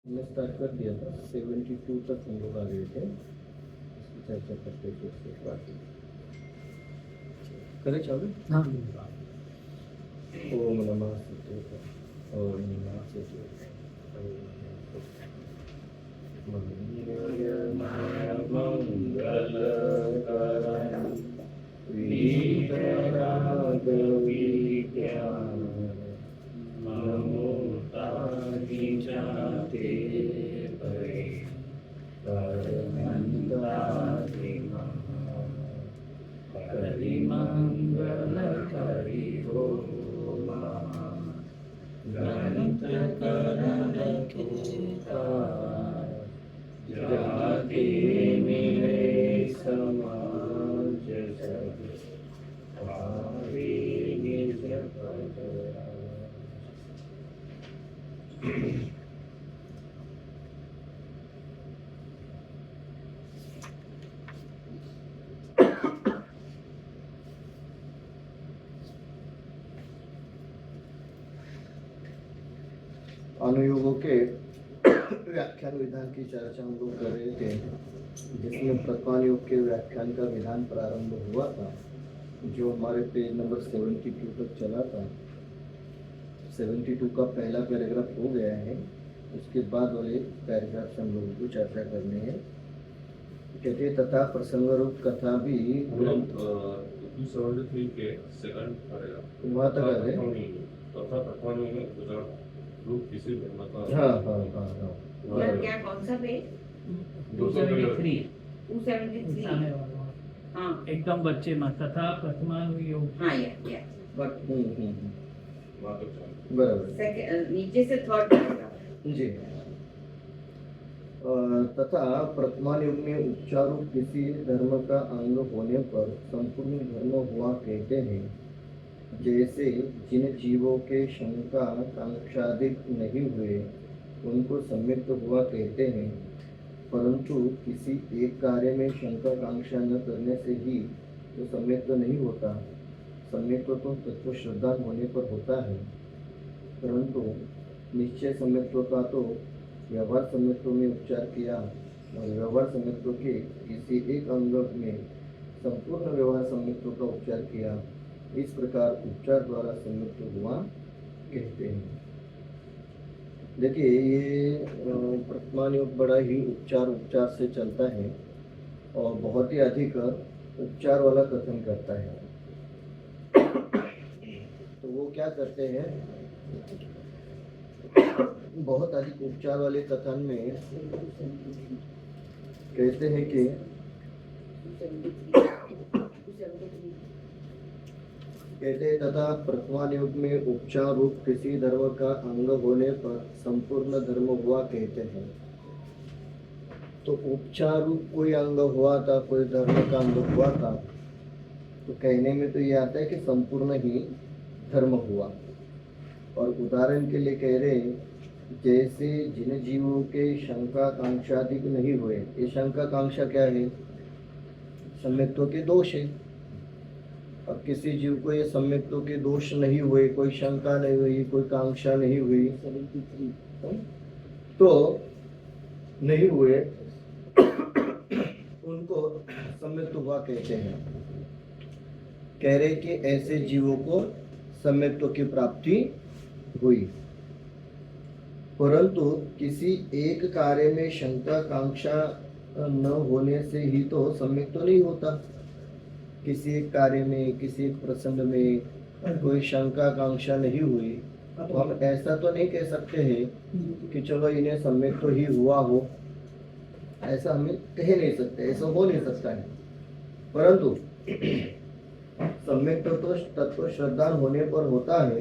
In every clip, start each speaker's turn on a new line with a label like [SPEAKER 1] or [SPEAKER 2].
[SPEAKER 1] हमने स्टार्ट कर दिया था 72 तक हम लोग आ गए थे। इसकी चर्चा करते थे उसके बाद करे चालू।
[SPEAKER 2] हाँ
[SPEAKER 1] ओम नमः शिवाय। ओम नमः शिवाय। मंगलकरं वीतरागविज्ञानं नमोतानि जाते परे परमन्तानि हरिमङ्गलकरि भो गणितकरणकेता जाति मिले समाज सब भावी निज पद। अनुयोगों के व्याख्यान विधान की चर्चा हम लोग कर रहे थे, जिसमें प्रथमान योग के व्याख्यान का विधान प्रारंभ हुआ था, जो हमारे पेज नंबर 72 तक चला था। 72 का पहला पैराग्राफ हो गया है। उसके बाद वाले पैराग्राफ से हम लोगों को चर्चा करनी है। कहते तथा प्रसंग रूप कथा भी
[SPEAKER 3] 273 के सेकंड पैराग्राफ
[SPEAKER 1] वहाँ तक आ गए।
[SPEAKER 3] तथा प्रथम में रूप किसी धर्म का।
[SPEAKER 1] हाँ।
[SPEAKER 4] क्या कौन सा पेज?
[SPEAKER 2] 273
[SPEAKER 4] 273। हाँ
[SPEAKER 2] एकदम बच्चे में तथा प्रथमानुयोग।
[SPEAKER 4] हाँ या बट
[SPEAKER 1] बराबर
[SPEAKER 4] नीचे से थर्ड पैराग्राफ।
[SPEAKER 1] जी। तथा प्रथमान युग में उपचार रूप किसी धर्म का अंग होने पर संपूर्ण धर्म हुआ कहते हैं। जैसे जिन जीवों के शंका कांक्षादिक नहीं हुए उनको सम्यक्त हुआ कहते हैं, परंतु किसी एक कार्य में शंका कांक्षा न करने से ही तो सम्यक्त नहीं होता। सम्यक्त तो तत्व श्रद्धा होने पर होता है, परंतु निश्चय सम्यक्त्व का तो व्यवहार सम्यक्त्व में उपचार किया और व्यवहार सम्यक्त्व के किसी एक अंग में संपूर्ण व्यवहार सम्यक्त्व का उपचार किया। इस प्रकार उपचार द्वारा सम्यक्त्व हुआ कहते हैं। देखिए, ये प्रथमान योग बड़ा ही उपचार से चलता है और बहुत ही अधिक उपचार वाला कथन करता है। तो वो क्या करते हैं, बहुत अधिक उपचार वाले कथन में कहते हैं कि तथा प्रथमान युग में उपचार रूप किसी धर्म का अंग होने पर संपूर्ण धर्म हुआ कहते हैं। तो उपचार रूप कोई अंग हुआ था, कोई धर्म का अंग हुआ था, तो कहने में तो ये आता है कि संपूर्ण ही धर्म हुआ। और उदाहरण के लिए कह रहे हैं, जैसे जिन जीवों के शंका कांक्षादिक नहीं हुए। ये शंका कांक्षा क्या है? सम्यक्त्व के दोष है। अब किसी जीव को ये सम्यक्त्व के दोष नहीं हुए, कोई शंका नहीं हुई, कोई कांक्षा नहीं हुई, तो नहीं हुए उनको सम्यक्त हुआ कहते हैं। कह रहे कि ऐसे जीवों को सम्यक्त्व की प्राप्ति हुई, परंतु किसी एक कार्य में शंका कांक्षा न होने से ही तो सम्यक्त तो नहीं होता। किसी एक कार्य में, किसी एक प्रसंग में कोई शंका कांक्षा नहीं हुई तो हम ऐसा तो नहीं कह सकते हैं कि चलो इन्हें सम्यक्त तो ही हुआ हो। ऐसा हमें कह नहीं सकते, ऐसा हो नहीं सकता है। परंतु सम्यक्त तो तत्व श्रद्धा होने पर होता है,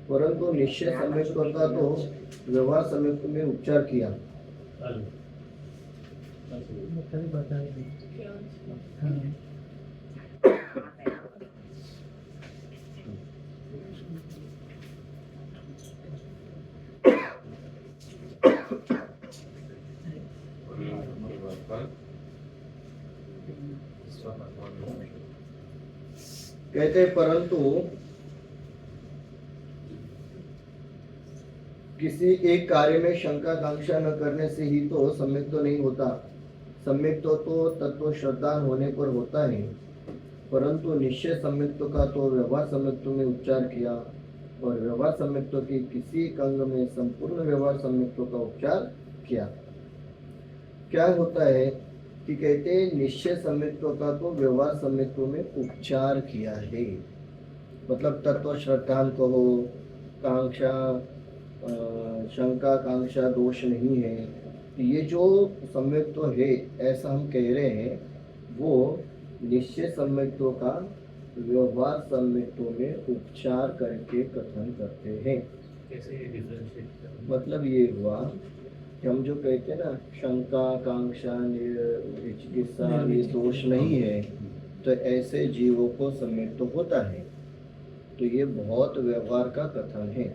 [SPEAKER 1] परंतु निश्चय सम्यक्त का तो व्यवहार सम्यक्त में उपचार किया। कहते परंतु किसी एक कार्य में शंका कांक्षा न करने से ही तो सम्यक तो नहीं होता। सम्यक तो तत्व श्रद्धान होने पर होता है, परंतु निश्चय सम्यक्त्व का तो व्यवहार सम्यक्त्व में उपचार किया, और व्यवहार सम्यक्त्व के किसी एक अंग में संपूर्ण व्यवहार सम्यक्त्व का उपचार किया। क्या होता है कि कहते हैं निश्चय सम्यक्त्व का तो व्यवहार सम्यक्त्व में उपचार किया है, मतलब तत्व श्रद्धान कहो, कांक्षा शंका कांक्षा दोष नहीं है, ये जो सम्यक्त्व है ऐसा हम कह रहे हैं, वो निश्चय सम्यक्त्व का व्यवहार सम्यक्त्व में उपचार करके कथन करते हैं।
[SPEAKER 2] कैसे डिफरेंशिएट?
[SPEAKER 1] मतलब ये हुआ कि हम जो कहते हैं ना शंका कांक्षा चिकित्सा ये दोष नहीं है, तो ऐसे जीवों को सम्यक्त्व होता है। तो ये बहुत व्यवहार का कथन है।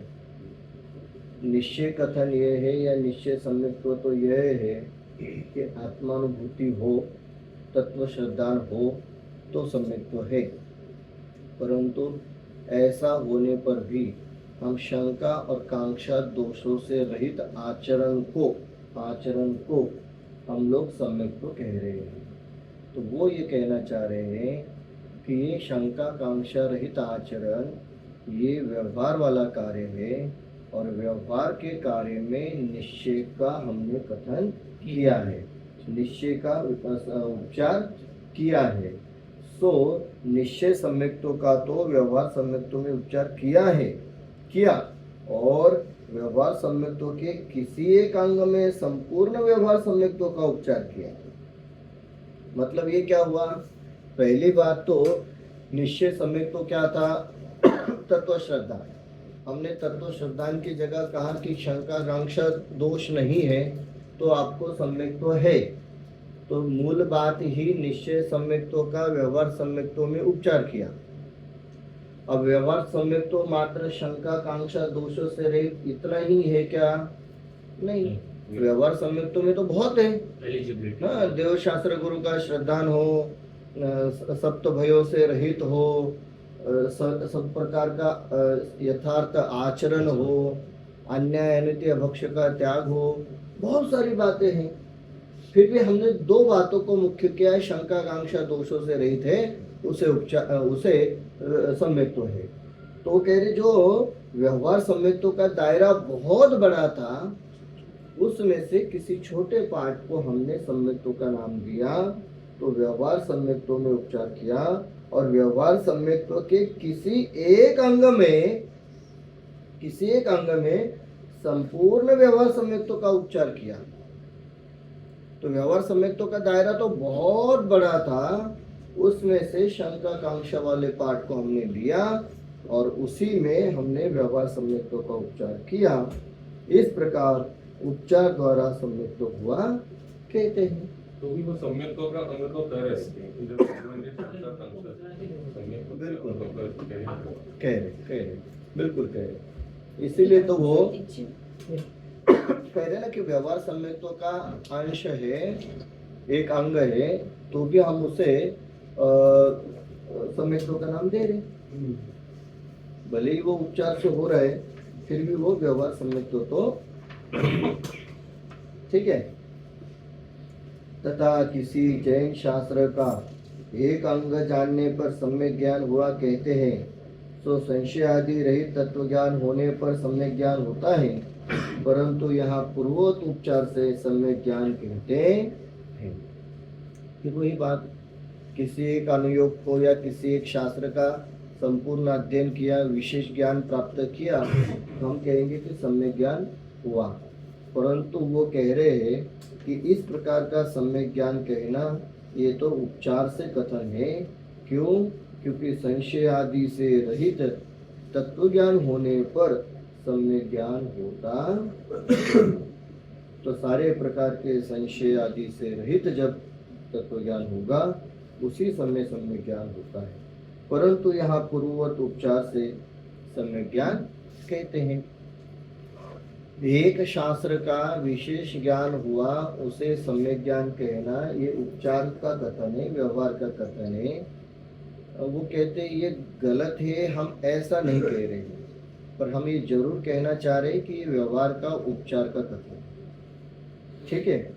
[SPEAKER 1] निश्चय कथन ये है या निश्चय सम्यक्त्व तो यह है कि आत्मानुभूति हो, तत्व श्रद्धान हो तो सम्यक्त्व है, परंतु ऐसा होने पर भी हम शंका और कांक्षा दोषों से रहित आचरण को हम लोग सम्यक्त्व कह रहे हैं। तो वो ये कहना चाह रहे हैं कि ये शंका कांक्षा रहित आचरण ये व्यवहार वाला कार्य है, और व्यवहार के कार्य में निश्चय का हमने कथन किया है, निश्चय का उपचार किया है। सो निश्चय सम्यक्त्व का तो व्यवहार सम्यक्त्व में उपचार किया, और व्यवहार सम्यक्त्व के किसी एक अंग में संपूर्ण व्यवहार सम्यक्त्व का उपचार किया। मतलब ये क्या हुआ, पहली बात तो निश्चय सम्यक्त्व क्या था, तत्व श्रद्धा। हमने तत्व श्रद्धान की जगह कहा कि शंका कांक्षा दोष नहीं है तो आपको सम्यक्त्व है, तो मूल बात ही निश्चय सम्यक्त्व का व्यवहार सम्यक्त्व में उपचार किया। अब व्यवहार सम्यक्त्व मात्र शंका कांक्षा दोषों से रहित इतना ही है क्या? नहीं, व्यवहार सम्यक्त्व में तो बहुत है। हाँ, देव शास्त्र गुरु का श्रद्धान हो, सप्त भयों से रहित हो, सब प्रकार का यथार्थ आचरण हो, अन्याय अनित्य भक्ष्य का त्याग हो, बहुत सारी बातें हैं। फिर भी हमने दो बातों को मुख्य किया है, शंका कांक्षा दोषों से रहित है, उसे सम्यक्त्व है। तो वो कह रहे जो व्यवहार सम्यक्त्व का दायरा बहुत बड़ा था, उसमें से किसी छोटे पार्ट को हमने सम्यक्त्व का नाम दिया, तो व्यवहार सम्यक्त्व में उपचार किया, और व्यवहार सम्यक्त्व के किसी एक अंग में संपूर्ण व्यवहार सम्यक्त्व का उपचार किया। तो व्यवहार सम्यक्त्व का दायरा तो बहुत बड़ा था, उसमें से शंका कांक्षा वाले पार्ट को हमने लिया और उसी में हमने व्यवहार सम्यक्त्व का उपचार किया। इस प्रकार उपचार द्वारा सम्यक्त्व हुआ कहते हैं।
[SPEAKER 3] तो भी वो सम्यक्त्व का अंग तो कह
[SPEAKER 1] बिल्कुल कह रहे बिल्कुल कह रहे। इसीलिए तो वो कह रहे ना कि व्यवहार सम्यक्त्व का अंश है, एक अंग है, तो भी हम उसे सम्यक्त्व का नाम दे रहे। भले ही वो उपचार से हो रहा है, फिर भी वो व्यवहार सम्यक्त्व तो ठीक है। तथा किसी जैन शास्त्र का एक अंग जानने पर सम्यक ज्ञान हुआ कहते हैं, तो संशय आदि रहित तत्व ज्ञान होने पर सम्यक ज्ञान होता है, परंतु यहाँ पूर्वोक्त उपचार से सम्यक ज्ञान कहते हैं। फिर वही बात, किसी एक अनुयोग को या किसी एक शास्त्र का संपूर्ण अध्ययन किया, विशेष ज्ञान प्राप्त किया, तो हम कहेंगे कि सम्यक ज्ञान हुआ। परंतु वो कह रहे हैं कि इस प्रकार का सम्यक ज्ञान कहना ये तो उपचार से कथन है। क्यों? क्योंकि संशय आदि से रहित तत्व ज्ञान होने पर सम्यक ज्ञान होता। तो सारे प्रकार के संशय आदि से रहित जब तत्व ज्ञान होगा, उसी समय सम्यक ज्ञान होता है। परंतु यहाँ पूर्ववत उपचार से सम्यक ज्ञान कहते हैं। एक शास्त्र का विशेष ज्ञान हुआ, उसे सम्यक ज्ञान कहना ये उपचार का कथन है, व्यवहार का कथन है। वो कहते हैं ये गलत है, हम ऐसा नहीं कह रहे हैं। पर हम ये जरूर कहना चाह रहे हैं कि ये व्यवहार का उपचार का कथन, ठीक है।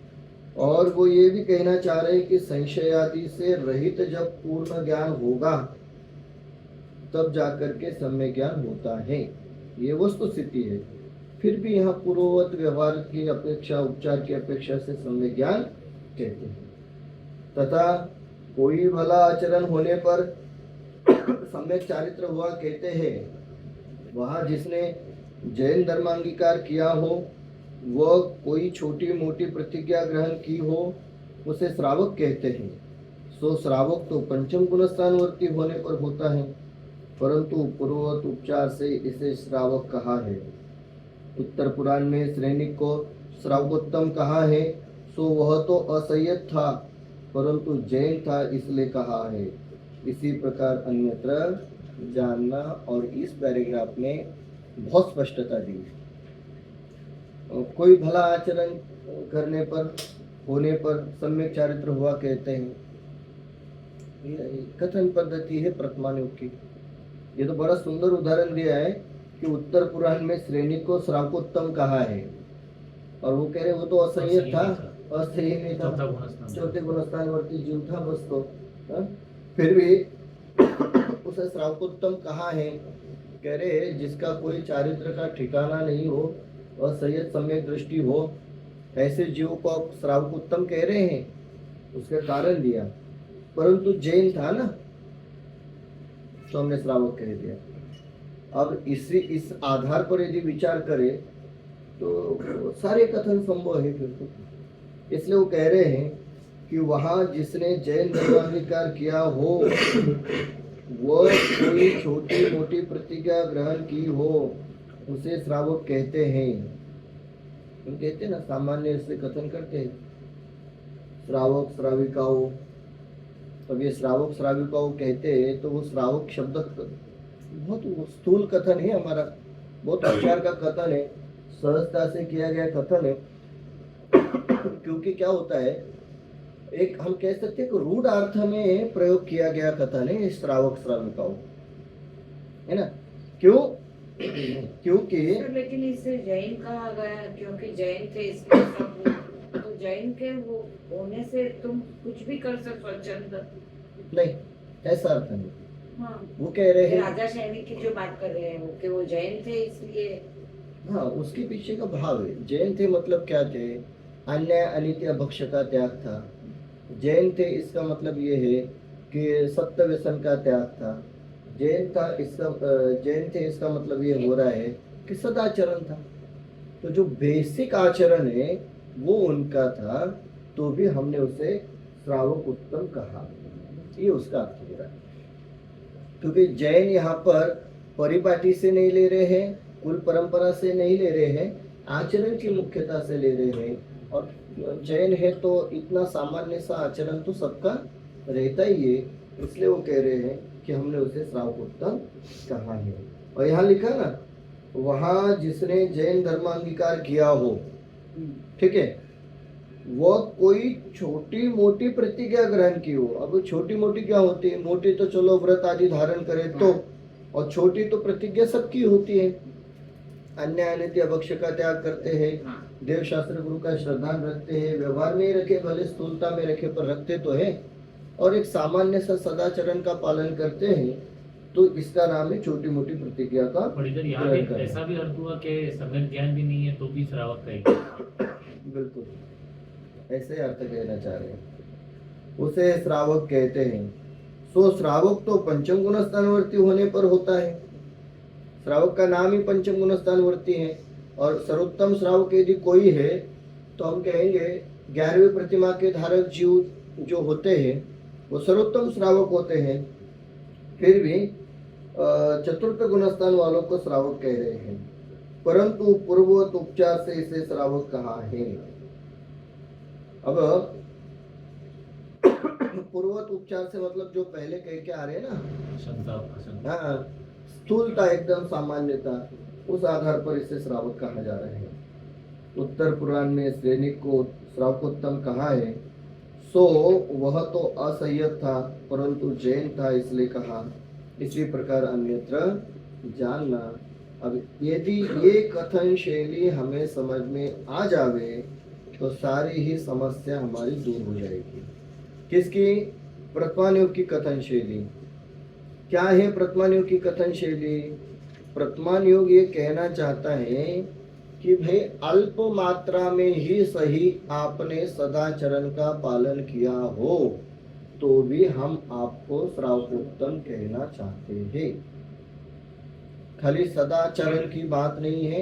[SPEAKER 1] और वो ये भी कहना चाह रहे हैं कि संशय आदि से रहित जब पूर्ण ज्ञान होगा तब जाकर के सम्यक ज्ञान होता है, ये वस्तु स्थिति है। फिर भी यहाँ पूर्ववत व्यवहार की अपेक्षा, उपचार की अपेक्षा से सम्यक ज्ञान कहते हैं। तथा कोई भला आचरण होने पर सम्यक चारित्र हुआ कहते हैं। वहाँ जिसने जैन धर्मांगीकार किया हो, वह कोई छोटी मोटी प्रतिज्ञा ग्रहण की हो, उसे श्रावक कहते हैं। सो श्रावक तो पंचम गुणस्थानवर्ती होने पर होता है, परंतु पूर्ववत उपचार से इसे श्रावक कहा है। उत्तर पुराण में श्रेणिक को श्रावकोत्तम कहा है, सो वह तो असंयत था परंतु जैन था इसलिए कहा है। इसी प्रकार अन्यत्र जानना, और इस पैराग्राफ में बहुत स्पष्टता दी। कोई भला आचरण करने पर, होने पर सम्यक चारित्र हुआ कहते हैं। ये कथन पद्धति है प्रथमानुग की। ये तो बड़ा सुंदर उदाहरण दिया है कि उत्तर पुराण में श्रेणी को श्रावकोत्तम कहा है, और वो कह रहे वो तो असंयत था, अस्थेय में था, चौथे गुणस्थानवर्ती जीव था बस। तो फिर भी उसे श्रावकोत्तम कहा है। कह रहे जिसका कोई चारित्र का ठिकाना नहीं हो, असंयत सम्यक दृष्टि हो, ऐसे जीव को आप श्रावकोत्तम कह रहे हैं। उसका कारण दिया, परंतु जैन था ना, तो हमने श्रावक कह दिया। अब इस आधार पर यदि विचार करें तो सारे कथन संभव है फिर तो। इसलिए वो कह रहे हैं कि वहाँ जिसने जैन धर्मांगीकार किया हो, वह कोई छोटी मोटी प्रतिज्ञा ग्रहण की हो, उसे श्रावक कहते हैं। हम कहते हैं ना, सामान्य से कथन करते हैं श्रावक श्राविकाओं। अब ये श्रावक श्राविकाओं कहते हैं तो वो श्रावक शब्द बहुत स्थूल कथन है हमारा, बहुत उपचार का कथन है, सहजता से किया गया कथन है। क्योंकि क्या होता है, एक हम कह सकते हैं कि रूढ़ अर्थ में प्रयोग किया गया कथन है श्रावक श्राविकाओं, है ना। क्यों? क्योंकि
[SPEAKER 4] लेकिन इसे जैन कहा गया क्योंकि जैन थे, इसलिए सब तो जैन के वो होने से तुम कुछ भी कर सकते स्वच्छंद
[SPEAKER 1] नहीं, ऐसा अर्थ नहीं।
[SPEAKER 4] हाँ,
[SPEAKER 1] वो कह रहे हैं
[SPEAKER 4] राजा सैनिक की जो बात कर रहे हैं वो कि वो जैन थे इसलिए।
[SPEAKER 1] हाँ, उसके पीछे का भाव है। जैन थे मतलब क्या थे? अन्याय अनित्य भक्ष्य का त्याग था। जैन थे इसका मतलब ये है कि सत्य व्यसन का त्याग था। जैन थे इसका मतलब ये हो रहा है कि सदाचरण था। तो जो बेसिक आचरण है वो उनका था, तो भी हमने उसे श्रावक उत्तम कहा। ये उसका अर्थ हो रहा है। क्योंकि जैन यहाँ पर परिपाटी से नहीं ले रहे हैं, कुल परंपरा से नहीं ले रहे हैं, आचरण की मुख्यता से ले रहे हैं। और जैन है तो इतना सामान्य सा आचरण तो सबका रहता ही है, इसलिए वो कह रहे हैं कि हमने उसे श्रावकोत्तम कहा है। और यहाँ लिखा ना, वहाँ जिसने जैन धर्मांगीकार किया हो, ठीक है, वो कोई छोटी मोटी प्रतिज्ञा ग्रहण की हो। अब छोटी मोटी क्या होती है? मोटी तो चलो व्रत आदि धारण करे तो, और छोटी तो प्रतिज्ञा सबकी होती है। अन्याय अनित्य भक्ष्य का त्याग करते हैं, देव शास्त्र गुरु का श्रद्धा रखते हैं, व्यवहार में रखे भले स्थूलता में रखे पर रखते तो है, और एक सामान्य सा सदाचरण का पालन करते हैं, तो इसका नाम है छोटी मोटी प्रतिज्ञा का।
[SPEAKER 2] और इधर यहाँ भी ऐसा भी अर्थ हुआ कि सम्यक ज्ञान भी नहीं है तो भी श्रावक कहेंगे।
[SPEAKER 1] बिल्कुल ऐसे अर्थ कहना चाह रहे हैं, उसे श्रावक कहते हैं। सो श्रावक तो पंचम गुण स्थानवर्ती होने पर होता है। श्रावक का नाम ही पंचम गुण स्थानवर्ती है। और सर्वोत्तम श्रावक यदि कोई है तो हम कहेंगे 11वीं प्रतिमा के धारक जीव जो होते हैं वो सर्वोत्तम श्रावक होते हैं। फिर भी चतुर्थ गुणस्थान वालों को श्रावक कह रहे हैं, परंतु पूर्ववत उपचार से इसे श्रावक कहा है। अब पूर्ववत उपचार से मतलब जो पहले कह के आ रहे हैं ना, हाँ, स्थूलता एकदम सामान्यता, उस आधार पर इसे श्रावक कहा जा रहा है। उत्तर पुराण में सैनिक को श्रावकोत्तम कहा है। सो वह तो असंयत था परंतु जैन था इसलिए कहा। इसी प्रकार अन्यत्र जानना, अब यदि ये कथन शैली हमें समझ में आ जावे तो सारी ही समस्या हमारी दूर हो जाएगी। किसकी? वर्तमान युग की कथन शैली। क्या है वर्तमान युग की कथन शैली? वर्तमान युग ये कहना चाहता है कि भाई अल्प मात्रा में ही सही आपने सदाचरण का पालन किया हो तो भी हम आपको श्रावकोत्तम कहना चाहते हैं। खाली सदाचरण की बात नहीं है,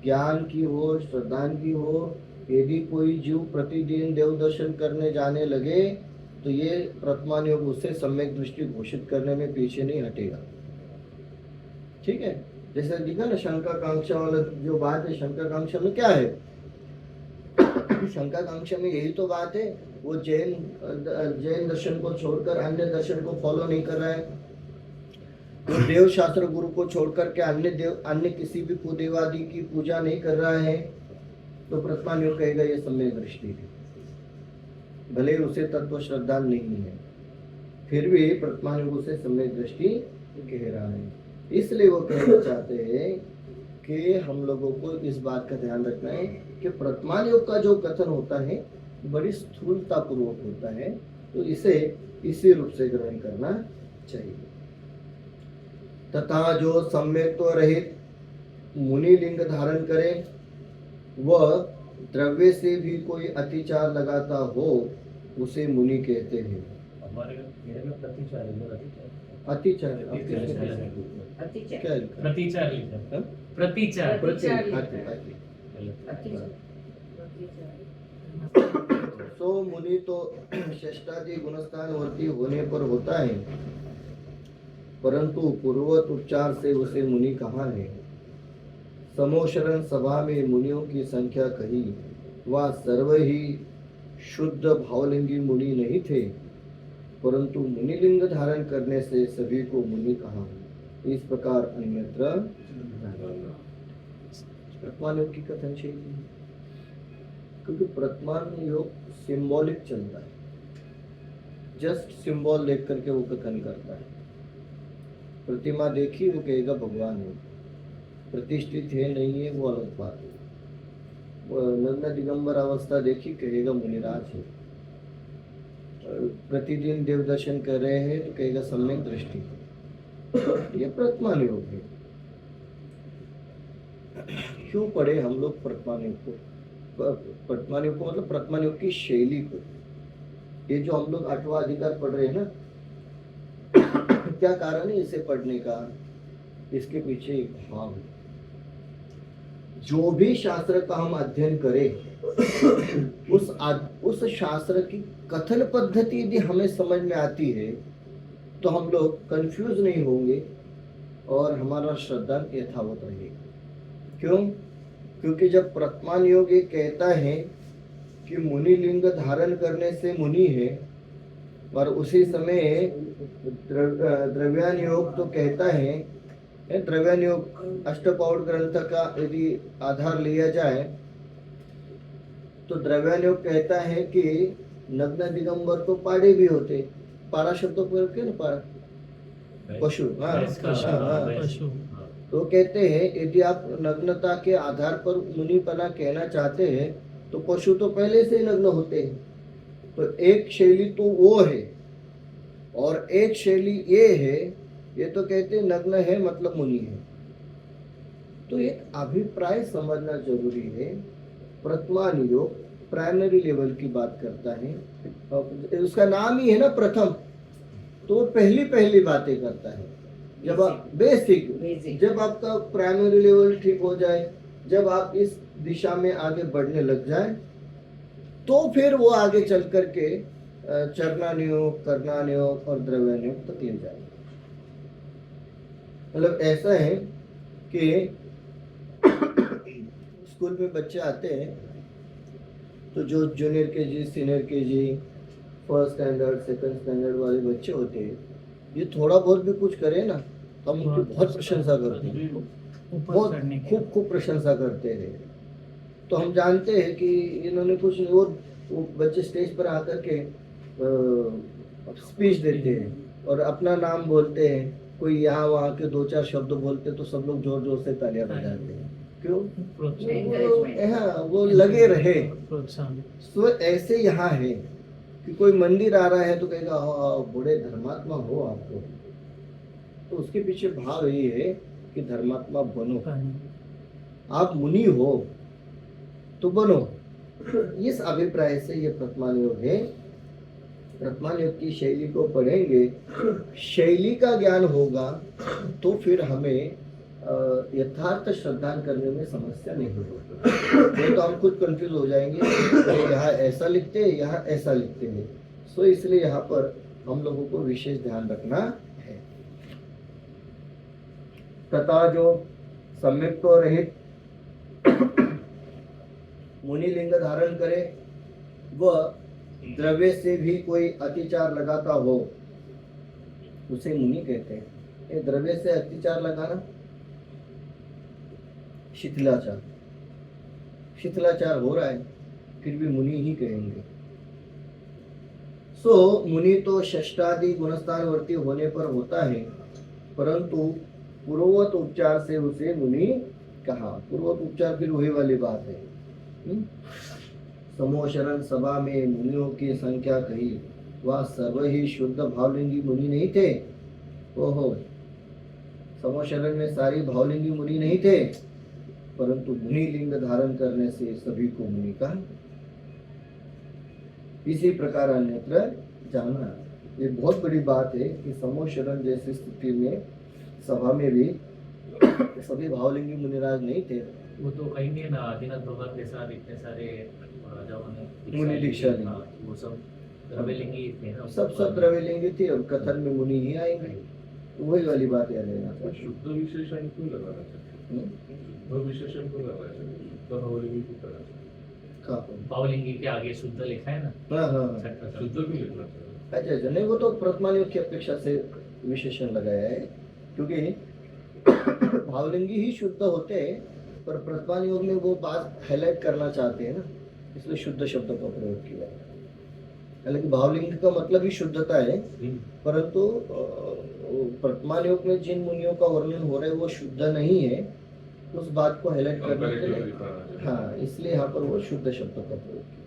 [SPEAKER 1] ज्ञान की हो, श्रद्धान की हो। यदि कोई जीव प्रतिदिन देव दर्शन करने जाने लगे तो ये वर्तमान योग उससे सम्यक दृष्टि घोषित करने में पीछे नहीं हटेगा। ठीक है, जैसे दिखा ना शंकाकांक्षा वाला जो बात है, शंकाकांक्षा में क्या है? शंकाकांक्षा में यही तो बात है, वो जैन दर्शन को छोड़कर अन्य दर्शन को फॉलो नहीं कर रहा है, वो देव शास्त्र गुरु को छोड़कर के अन्य किसी भी कुदेवादि की पूजा नहीं कर रहा है, तो वर्तमान योग कहेगा ये सम्यक दृष्टि है। भले उसे तत्व श्रद्धा नहीं है, फिर भी वर्तमान योग उसे सम्यक दृष्टि कह रहा है। इसलिए वो कहना चाहते हैं कि हम लोगों को इस बात का ध्यान रखना है कि वर्तमान योग का जो कथन होता है बड़ी स्थूलता पूर्वक होता है, तो इसे इसी रूप से ग्रहण करना चाहिए। तथा जो सम्यक्त्व रहित मुनि लिंग धारण करे वह द्रव्य से भी कोई अतिचार लगाता हो उसे मुनि कहते हैं।
[SPEAKER 2] हमारे मेरे में प्रतिचार है,
[SPEAKER 1] अतिचार
[SPEAKER 4] अतिचार
[SPEAKER 1] क्या लिखा?
[SPEAKER 2] प्रतिचार लिखा है।
[SPEAKER 1] हाँ?
[SPEAKER 2] प्रतिचार
[SPEAKER 1] सो मुनि तो श्रेष्ठादि गुणस्थान वर्ती होने पर होता है, परंतु पूर्वत उच्चार से उसे मुनि कहा है। समोशरण सभा में मुनियों की संख्या कही, वह सर्व ही शुद्ध भावलिंगी मुनि नहीं थे, परंतु मुनिलिंग धारण करने से सभी को मुनि कहा। इस प्रकार अन्यत्र वर्तमान योग की कथन शैली, क्योंकि वर्तमान योग सिंबॉलिक चलता है, जस्ट सिंबल देख करके वो कथन करता है। प्रतिमा देखी वो कहेगा भगवान है, प्रतिष्ठित है नहीं है वो अलग बात है। नग्न दिगंबर अवस्था देखी कहेगा मुनिराज है, प्रतिदिन देव दर्शन कर रहे हैं तो कहेगा सम्यक दृष्टि। ये वर्तमान योग है। क्यों पढ़े हम लोग वर्तमान योग को? वर्तमान योग को मतलब वर्तमान योग की शैली को। ये जो हम लोग 8वां अधिकार पढ़ रहे हैं ना, क्या कारण है इसे पढ़ने का? इसके पीछे एक भाव है। जो भी शास्त्र का हम अध्ययन करें उस शास्त्र की कथन पद्धति यदि हमें समझ में आती है तो हम लोग कंफ्यूज नहीं होंगे और हमारा श्रद्धा यथावत रहेगा। क्यों? क्योंकि जब वर्तमान योग ये कहता है कि मुनि लिंग धारण करने से मुनि है, और उसी समय द्रव्यान योग तो कहता है, द्रव्यान योग अष्टपाउड ग्रंथ का यदि आधार लिया जाए तो द्रव्यान योग कहता है कि नग्न दिगंबर तो पाड़े भी होते। पारा शब्द को क्या ना, पारा पशु, पशु। तो कहते हैं यदि आप नग्नता के आधार पर मुनिपना कहना चाहते हैं तो पशु तो पहले से ही नग्न होते हैं। तो एक शैली तो वो है, और एक शैली ये है, ये तो कहते हैं नग्न है मतलब मुनि है। तो एक अभिप्राय समझना जरूरी है। वर्तमान योग प्राइमरी लेवल की बात करता है, उसका नाम ही है ना प्रथम, तो वो पहली बातें करता है। जब आप बेसिक, जब आपका प्राइमरी लेवल ठीक हो जाए, जब आप इस दिशा में आगे बढ़ने लग जाए, तो फिर वो आगे चल करके चरणानुयोग, कर्णानुयोग और द्रव्यानुयोग तक ले जाए। मतलब ऐसा है कि स्कूल में बच्चे आते हैं तो जो junior KG, senior KG, first standard, second standard वाले बच्चे होते हैं, ये थोड़ा बहुत भी कुछ करे ना तो हम उनकी बहुत प्रशंसा करते हैं, बहुत खूब प्रशंसा करते हैं। तो हम जानते हैं कि इन्होंने कुछ, वो बच्चे स्टेज पर आकर के स्पीच देते हैं और अपना नाम बोलते हैं कोई यहाँ वहाँ के दो चार शब्द बोलते तो सब लोग जोर जोर से तालियां बजाते हैं। क्यों?
[SPEAKER 2] प्रोत्साहन
[SPEAKER 1] हाँ, वो लगे रहे।
[SPEAKER 2] प्रोत्साहन
[SPEAKER 1] तो ऐसे यहाँ है कि कोई मंदिर आ रहा है तो कहेगा बड़े धर्मात्मा हो आप तो उसके पीछे भाव ये है कि धर्मात्मा बनो, आप मुनि हो तो बनो। इस अभिप्राय से ये प्रथमान योग है। प्रथमान योग की शैली को पढ़ेंगे, शैली का ज्ञान होगा तो फिर हमें यथार्थ श्रद्धान करने में समस्या नहीं होगी। ये तो हम खुद कंफ्यूज हो जाएंगे, यहाँ ऐसा लिखते हैं यहाँ ऐसा लिखते हैं। सो इसलिए यहाँ पर हम लोगों को विशेष ध्यान रखना है। तथा जो सम्यक तो रहित मुनि लिंग धारण करे वह द्रव्य से भी कोई अतिचार लगाता हो उसे मुनि कहते हैं। ये द्रव्य से अतिचार लगाना शिथिलाचार, शिथिलाचार हो रहा है फिर भी मुनि ही कहेंगे। सो मुनि तो षष्ठादि गुणस्थानवर्ती होने पर होता है, परंतु पूर्ववत उपचार से उसे मुनि कहा। पूर्ववत उपचार फिर वही वाली बात है। समूह शरण सभा में मुनियों की संख्या कही, वह सर्व ही शुद्ध भावलिंगी मुनि नहीं थे। ओहो, समूह शरण में सारी भावलिंगी मुनि नहीं थे, परंतु मुनि लिंग धारण करने से सभी को मुनि कहा। इसी प्रकार अन्यत्र जाना, ये बहुत बड़ी बात है कि समूह शरण जैसी स्थिति में सभा में भी सभी भावलिंगी मुनिराज नहीं थे।
[SPEAKER 2] वो तो कहीं नहीं है ना, आदिनाथ बाबा के साथ इतने सारे राजाओं ने
[SPEAKER 1] मुनि दीक्षा ली।
[SPEAKER 2] हाँ, वो सब द्रव्यलिंगी थे ना,
[SPEAKER 1] सब द्रव्यलिंगी थी और कथन में मुनि ही आएंगे। वही वाली बात याद रहना।
[SPEAKER 3] शुद्ध विशेषण क्यों लगाना चाहिए? शुद्ध विशेषण क्यों लगाना चाहिए? शुद्ध भावलिंगी क्यों करना चाहिए?
[SPEAKER 2] भावलिंगी के आगे शुद्ध लिखा है ना।
[SPEAKER 1] हाँ,
[SPEAKER 3] शुद्ध क्यों लिखना चाहिए?
[SPEAKER 1] अच्छा, नहीं वो तो प्रथमान योग की अपेक्षा से विशेषण लगाया है, क्योंकि भावलिंगी ही शुद्ध होते हैं, पर प्रथमान योग में वो बात हाईलाइट करना चाहते हैं ना, इसलिए शुद्ध शब्द का प्रयोग किया है। हालांकि भावलिंग का मतलब ही शुद्धता है, परंतु प्रथमान योग में जिन मुनियों का वर्णन हो रहा है वो शुद्ध नहीं है, उस बात को हाईलाइट करने के लिए हाँ, इसलिए यहाँ पर वो शुद्ध शब्द का प्रयोग किया।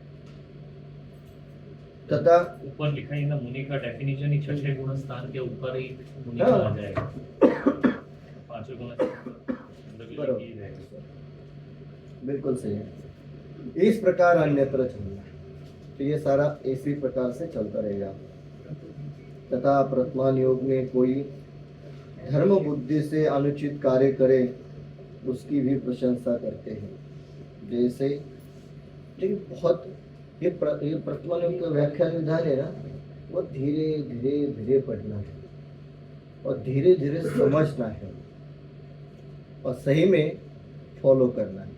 [SPEAKER 1] तथा
[SPEAKER 2] ऊपर लिखा है ना, मुनि का डेफिनेशन ही छठे गुण स्थान के ऊपर ही मुनि
[SPEAKER 1] हाँ।
[SPEAKER 2] कहा जाएगा। पांचवें गुण
[SPEAKER 1] बिल्कुल सही है। इस प्रकार अन्यत्र चलना, तो ये सारा इसी प्रकार से चलता रहेगा। तथा प्रथमान योग में कोई धर्म बुद्धि से अनुचित कार्य करे उसकी भी प्रशंसा करते हैं। जैसे लेकिन बहुत ये प्रथमान योग का व्याख्यान विधान है ना, वो धीरे धीरे धीरे पढ़ना है और धीरे धीरे समझना है और सही में फॉलो करना है।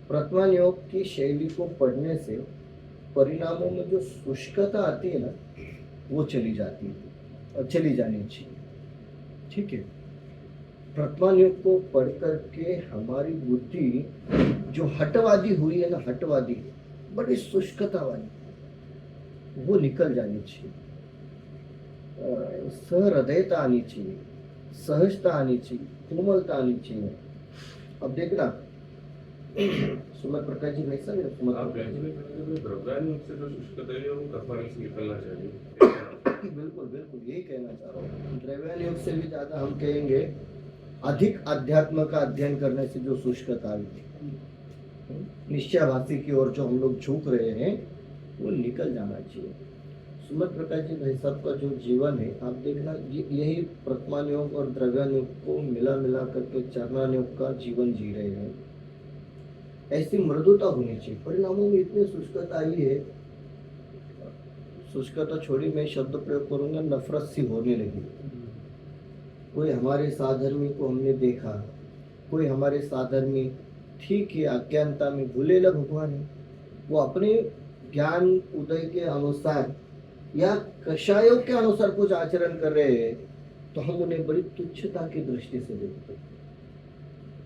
[SPEAKER 1] प्रथमान योग की शैली को पढ़ने से परिणामों में जो शुष्कता आती है ना, वो चली जाती है और चली जानी चाहिए। ठीक है, प्रथमान योग को पढ़ करके हमारी बुद्धि जो हटवादी हुई है ना, हटवादी बड़ी शुष्कता वाली, वो निकल जानी चाहिए। सहृदयता आनी चाहिए, सहजता आनी चाहिए, कोमलता आनी चाहिए। अब देखना सुमत प्रकाश जी नहीं सर,
[SPEAKER 3] द्रव्यान से जो शुष्कता है वो प्रथमान से निकलना चाहिए।
[SPEAKER 1] बिल्कुल बिल्कुल यही कहना चाह रहा हूँ। द्रव्यान योग से भी ज्यादा हम कहेंगे अधिक अध्यात्म का अध्ययन करने से जो शुष्कता आई, निश्चयभाषी की ओर जो हम लोग झुक रहे हैं, वो निकल जाना चाहिए। सुमत प्रकाश जी भाई साहब का जो जीवन है, आप देखना यही प्रथमान योग और द्रव्यान योग को मिला मिला करके चरणान योग का जीवन जी रहे हैं। ऐसी मृदुता होनी चाहिए। परिणामों में इतनी शुष्कता आई है, शुष्कता छोड़ी मैं शब्द प्रयोग करूंगा, नफरत सी होने लगी। कोई हमारे साधर्मी को हमने देखा, कोई हमारे साधर्मी ठीक है अज्ञानता में भूले ल भगवान है, वो अपने ज्ञान उदय के अनुसार या कषायों के अनुसार कुछ आचरण कर रहे हैं, तो हम उन्हें बड़ी तुच्छता की दृष्टि से देखते हैं।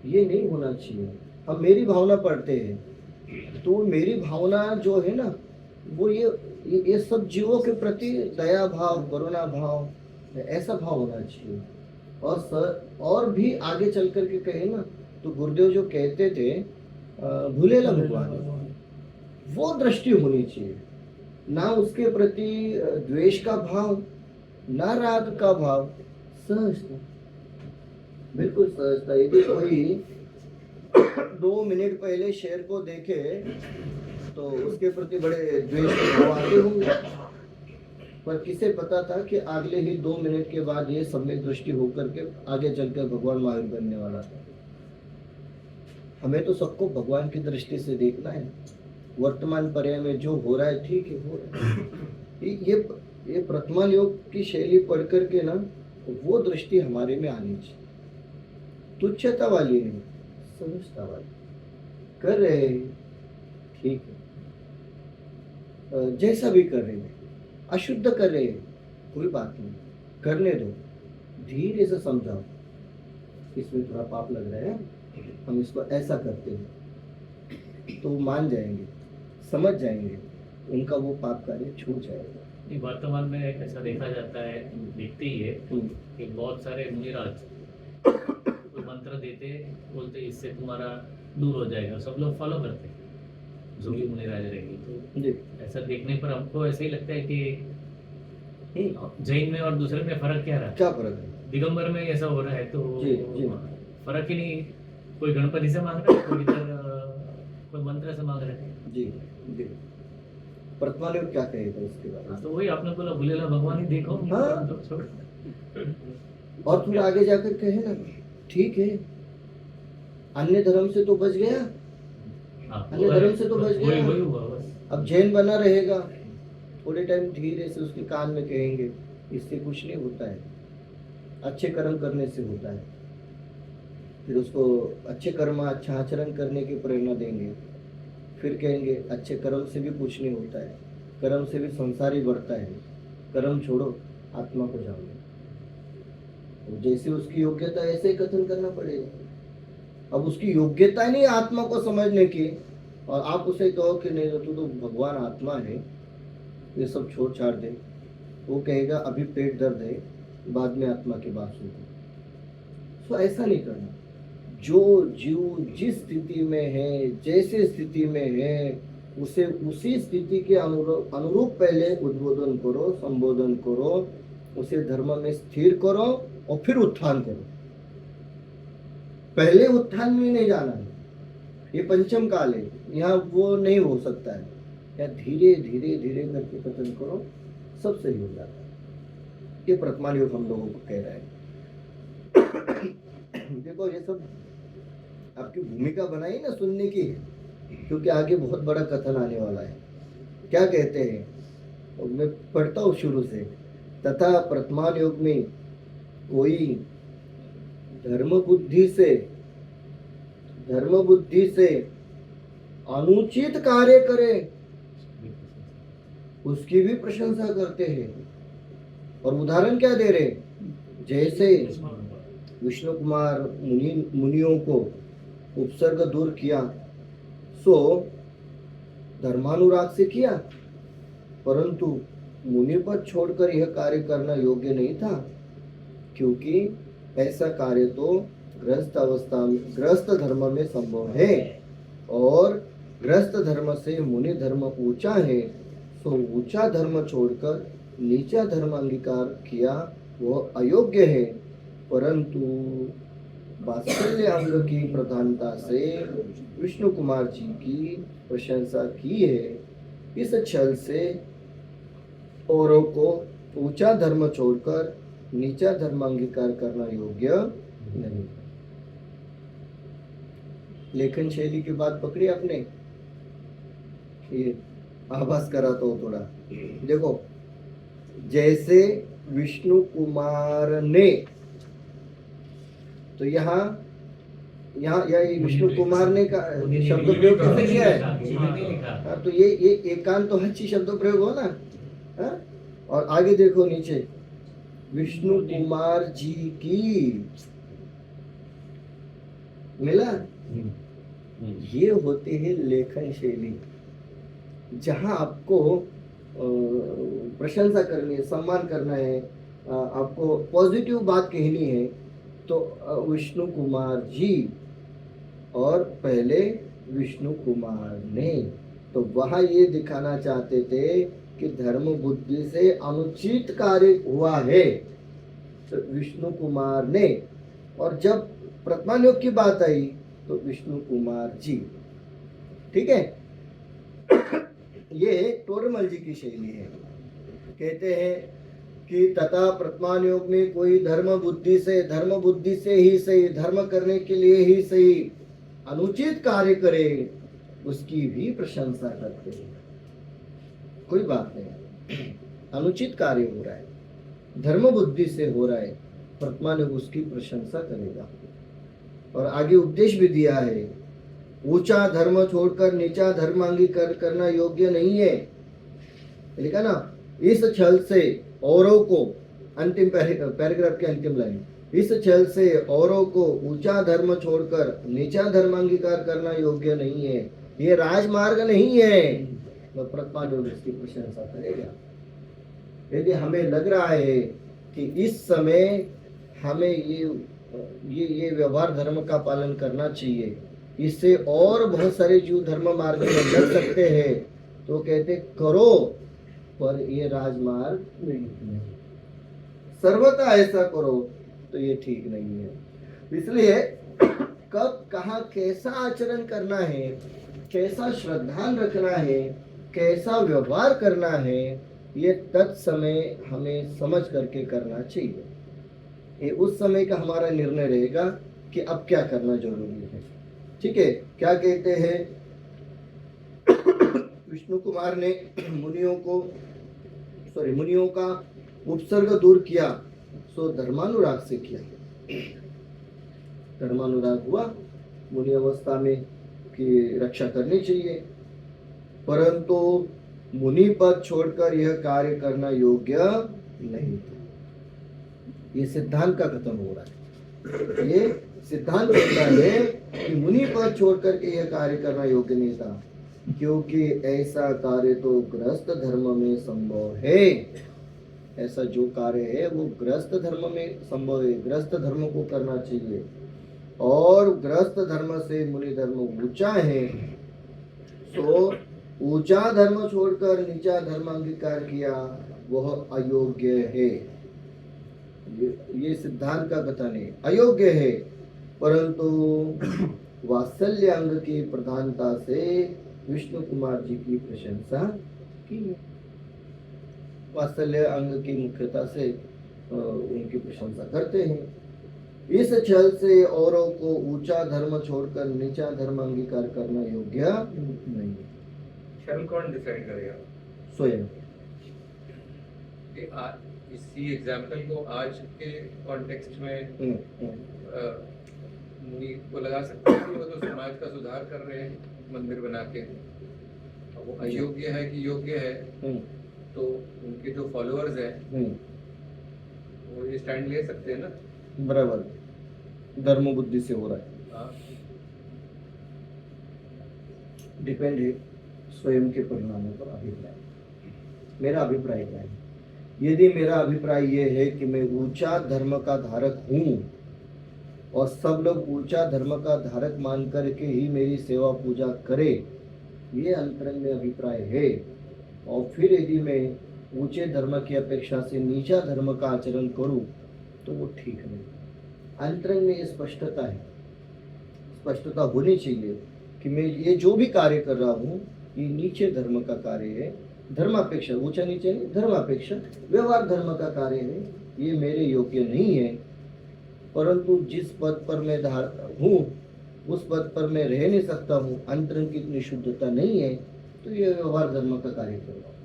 [SPEAKER 1] ये नहीं होना चाहिए। हम मेरी भावना पढ़ते हैं, तो मेरी भावना जो है ना, वो ये सब जीवों के प्रति दया भाव, करुणा भाव, ऐसा भाव होना चाहिए। और भी आगे चल करके कहे ना तो गुरुदेव जो कहते थे भूलेला भगवान, वो दृष्टि होनी चाहिए, ना उसके प्रति द्वेष का भाव, ना राग का भाव, सहजता, बिल्कुल सहजता। यदि कोई 2 मिनट पहले शेर को देखे तो उसके प्रति बड़े द्वेष के भाव आते होंगे, पर किसे पता था कि अगले ही 2 मिनट के बाद ये सम्यक दृष्टि होकर के आगे चलकर भगवान महावीर बनने वाला था। हमें तो सबको भगवान की दृष्टि से देखना है। वर्तमान पर्याय में जो हो रहा है ठीक है, हो रहा है। ये वर्तमान योग की शैली पढ़ करके ना वो दृष्टि हमारे में आनी चाहिए, तुच्छता वाली नहीं, सहजता वाली। कर रहे ठीक है, जैसा भी कर रहे हैं, अशुद्ध कर रहे हैं कोई बात नहीं, करने दो, धीरे से समझाओ, इसमें थोड़ा पाप लग रहा है, हम इसको ऐसा करते हैं, तो मान जाएंगे, समझ जाएंगे, उनका वो पाप कार्य छूट जाएगा।
[SPEAKER 2] नहीं, वर्तमान में ऐसा देखा जाता है, देखते ही है कि बहुत सारे मुनिराज कोई मंत्र देते, बोलते इससे तुम्हारा दूर हो जाएगा, सब लोग फॉलो करते हैं, जो भी मुनिराज रहेंगे। तो
[SPEAKER 1] जी
[SPEAKER 2] ऐसा देखने पर हमको ऐसा ही लगता है कि जैन में और दूसरे में फर्क क्या रहा?
[SPEAKER 1] क्या फर्क है?
[SPEAKER 2] दिगंबर में ऐसा हो रहा है तो
[SPEAKER 1] जी, जी।
[SPEAKER 2] फर्क ही नहीं, कोई गणपति से मांग रहा है, कोई इधर कोई मंत्र से मांग रहा है।
[SPEAKER 1] जी जी। वर्तमान योग क्या कहेगा इसके बारे में?
[SPEAKER 2] तो वही आपने बोला भूलेला भगवान ही देखो।
[SPEAKER 1] हाँ।
[SPEAKER 2] तो छोड़।
[SPEAKER 1] और फिर आगे जाकर कहे ना ठीक है, अन्य धर्म से तो बच गया,
[SPEAKER 2] हाँ,
[SPEAKER 1] अन्य धर्म से तो बच गया।
[SPEAKER 2] वही हुआ बस।
[SPEAKER 1] अब जैन बना रहेगा, थोड़े टाइम धीरे से उसके कान में कहेंगे इससे कुछ नहीं होता है, अच्छे कर्म करने से होता है। फिर उसको अच्छे कर्म, अच्छा आचरण करने की प्रेरणा देंगे, फिर कहेंगे अच्छे कर्म से भी कुछ नहीं होता है, कर्म से भी संसार ही बढ़ता है, कर्म छोड़ो, आत्मा को जानो। तो जैसे उसकी योग्यता ऐसे ही कथन करना पड़ेगा। अब उसकी योग्यता नहीं आत्मा को समझने की, और आप उसे कहो कि नहीं तू तो भगवान आत्मा है, ये सब छोड़ छाड़ दे, वो कहेगा अभी पेट दर्द है, बाद में आत्मा की बात सुनो। तो ऐसा नहीं करना। जो जीव जिस स्थिति में है, जैसे स्थिति में है, उसे उसी स्थिति के अनुरूप पहले उद्बोधन करो, संबोधन करो, उसे धर्म में स्थिर करो और फिर उत्थान करो। पहले उत्थान में नहीं जाना है, ये पंचम काल है, यहाँ वो नहीं हो सकता है। यहाँ धीरे धीरे धीरे करके कथन करो, सब सही हो जाता है। ये वर्तमान योग हम लोगों को कह रहा है। देखो ये सब आपकी भूमिका बनाई ना सुनने की, क्योंकि आगे बहुत बड़ा कथन आने वाला है। क्या कहते हैं, तो मैं पढ़ता हूँ शुरू से। तथा वर्तमान योग में कोई धर्म बुद्धि से अनुचित कार्य करे, उसकी भी प्रशंसा करते हैं। और उदाहरण क्या दे रहे, जैसे विष्णु कुमार मुनियों को उपसर्ग दूर किया, सो धर्मानुराग से किया, परंतु मुनि पद छोड़कर यह कार्य करना योग्य नहीं था, क्योंकि ऐसा कार्य तो गृहस्थ धर्म में संभव है, और गृहस्थ धर्म से मुनि धर्म ऊंचा है, सो ऊंचा धर्म छोड़कर नीचा धर्म अंगीकार किया वह अयोग्य है। परंतु वात्सल्य अंग की प्रधानता से विष्णु कुमार जी की प्रशंसा की है। इस छल से औरों को ऊंचा धर्म छोड़कर नीचा धर्म अंगीकार करना योग्य नहीं। लेखन शैली की बात पकड़ी आपने, ये आभास करा तो थोड़ा देखो, जैसे विष्णु कुमार ने, तो यहाँ विष्णु कुमार ने का शब्द प्रयोग किसने किया है? हाँ, तो ये एकांत तो अच्छी शब्द प्रयोग हो ना। हाँ? और आगे देखो नीचे, विष्णु कुमार जी की, मिला? ये होते हैं लेखन शैली, जहां आपको प्रशंसा करनी है, सम्मान करना है, आपको पॉजिटिव बात कहनी है, तो विष्णु कुमार जी और पहले विष्णु कुमार ने, तो वह ये दिखाना चाहते थे कि धर्म बुद्धि से अनुचित कार्य हुआ है तो विष्णु कुमार ने, और जब प्रथमान योग की बात आई तो विष्णु कुमार जी। ठीक है, ये टोडरमल जी की शैली है। कहते हैं कि तथा प्रथमान योग में कोई धर्म बुद्धि से ही सही, धर्म करने के लिए ही सही अनुचित कार्य करे उसकी भी प्रशंसा करते हैं। कोई बात नहीं, अनुचित कार्य हो रहा है, धर्म बुद्धि से हो रहा है, प्रथमान योग उसकी प्रशंसा करेगा। और आगे उपदेश भी दिया है, ऊंचा धर्म छोड़कर नीचा धर्म अंगीकार करना योग्य नहीं है। लिखा ना, इस छल से औरों को, अंतिम पैराग्राफ के अंतिम लाइन, इस छल से औरों को ऊंचा धर्म छोड़कर नीचा धर्म अंगीकार करना योग्य नहीं है, ये राजमार्ग नहीं है। तो प्रथमान योग इसकी प्रशंसा करेगा। यदि हमें लग रहा है कि इस समय हमें ये व्यवहार धर्म का पालन करना चाहिए, इससे और बहुत सारे जीव धर्म मार्ग में लग सकते हैं, तो कहते करो, पर ये राजमार्ग नहीं, सर्वथा ऐसा करो तो ये ठीक नहीं है। इसलिए कब कहाँ कैसा आचरण करना है, कैसा श्रद्धान रखना है, कैसा व्यवहार करना है, ये तत्समय हमें समझ करके करना चाहिए। ये उस समय का हमारा निर्णय रहेगा कि अब क्या करना जरूरी है। ठीक है, क्या कहते हैं, विष्णु कुमार ने मुनियों का उपसर्ग दूर किया, सो धर्मानुराग से किया। धर्मानुराग हुआ, मुनि अवस्था में की रक्षा करनी चाहिए, परंतु मुनि पद छोड़कर यह कार्य करना योग्य नहीं था। ये सिद्धांत का कथन हो रहा है। ये सिद्धांत कहता है कि मुनि पद छोड़कर के यह कार्य करना योग्य नहीं था, क्योंकि ऐसा कार्य तो गृहस्थ धर्म में संभव है। ऐसा जो कार्य है वो गृहस्थ धर्म में संभव है, गृहस्थ धर्म को करना चाहिए। और गृहस्थ धर्म से मुनि धर्म ऊंचा है, तो ऊंचा धर्म छोड़कर नीचा धर्म अंगीकार किया वह अयोग्य है। ये सिद्धांत का कथन है, अयोग्य है। परंतु वात्सल्य अंग की प्रधानता से विष्णु कुमार जी की प्रशंसा की। वात्सल्य अंग की मुख्यता से उनकी प्रशंसा करते हैं। इस छल से औरों को ऊंचा धर्म छोड़कर नीचा धर्म अंगीकार करना योग्य नहीं।
[SPEAKER 5] छल कौन डिसाइड करेगा?
[SPEAKER 1] स्वयं।
[SPEAKER 5] इसी एग्जाम्पल को आज के कॉन्टेक्स्ट में मुनि को लगा सकते हैं कि वो तो समाज का सुधार कर रहे हैं मंदिर बना के, वो अयोग्य है कि योग्य है, तो उनके जो फॉलोअर्स हैं वो ये स्टैंड ले सकते हैं ना।
[SPEAKER 1] बराबर, धर्म बुद्धि से हो रहा है। डिपेंड है स्वयं के परिणामों पर अभिप्राय। मेरा अभिप्राय क्या है? यदि मेरा अभिप्राय ये है कि मैं ऊंचा धर्म का धारक हूँ और सब लोग ऊंचा धर्म का धारक मान करके ही मेरी सेवा पूजा करे, ये अंतरंग में अभिप्राय है, और फिर यदि मैं ऊंचे धर्म की अपेक्षा से नीचा धर्म का आचरण करूँ तो वो ठीक नहीं। अंतरंग में ये स्पष्टता है, स्पष्टता होनी चाहिए कि मैं ये जो भी कार्य कर रहा हूँ ये नीचे धर्म का कार्य है, धर्मापेक्षा, ऊंचा नीचे नहीं, धर्मापेक्षा व्यवहार धर्म का कार्य है, ये मेरे योग्य नहीं है। परंतु जिस पद पर मैं हूँ उस पद पर मैं रह नहीं सकता हूँ, अंतरंग की इतनी शुद्धता नहीं है, तो ये व्यवहार धर्म का कार्य कर रहा हूँ।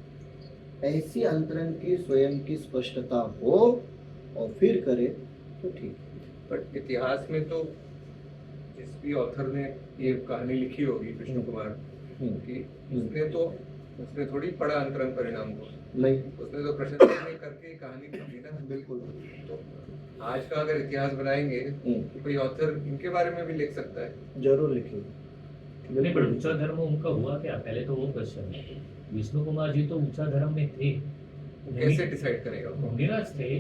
[SPEAKER 1] ऐसी अंतरंग की स्वयं की स्पष्टता हो और फिर करे तो ठीक।
[SPEAKER 5] बट इतिहास में तो जिस भी ऑथर ने ये कहानी लिखी होगी विष्णु कुमार की, उसने थोड़ी पढ़ा अंतरंग परिणाम को,
[SPEAKER 1] नहीं,
[SPEAKER 5] उसने तो प्रशंसा करके कहानी लिखी ना।
[SPEAKER 1] बिल्कुल।
[SPEAKER 5] तो आज का अगर इतिहास बनाएंगे तो कोई ऑथर इनके बारे में भी लिख सकता है।
[SPEAKER 1] जरूर लिखेंगे।
[SPEAKER 2] नहीं, पर ऊंचा धर्म उनका हुआ क्या, पहले तो वो क्वेश्चन है। विष्णु कुमार जी तो ऊंचा धर्म में थे,
[SPEAKER 5] कैसे डिसाइड करेगा?
[SPEAKER 2] मुनिराज थे,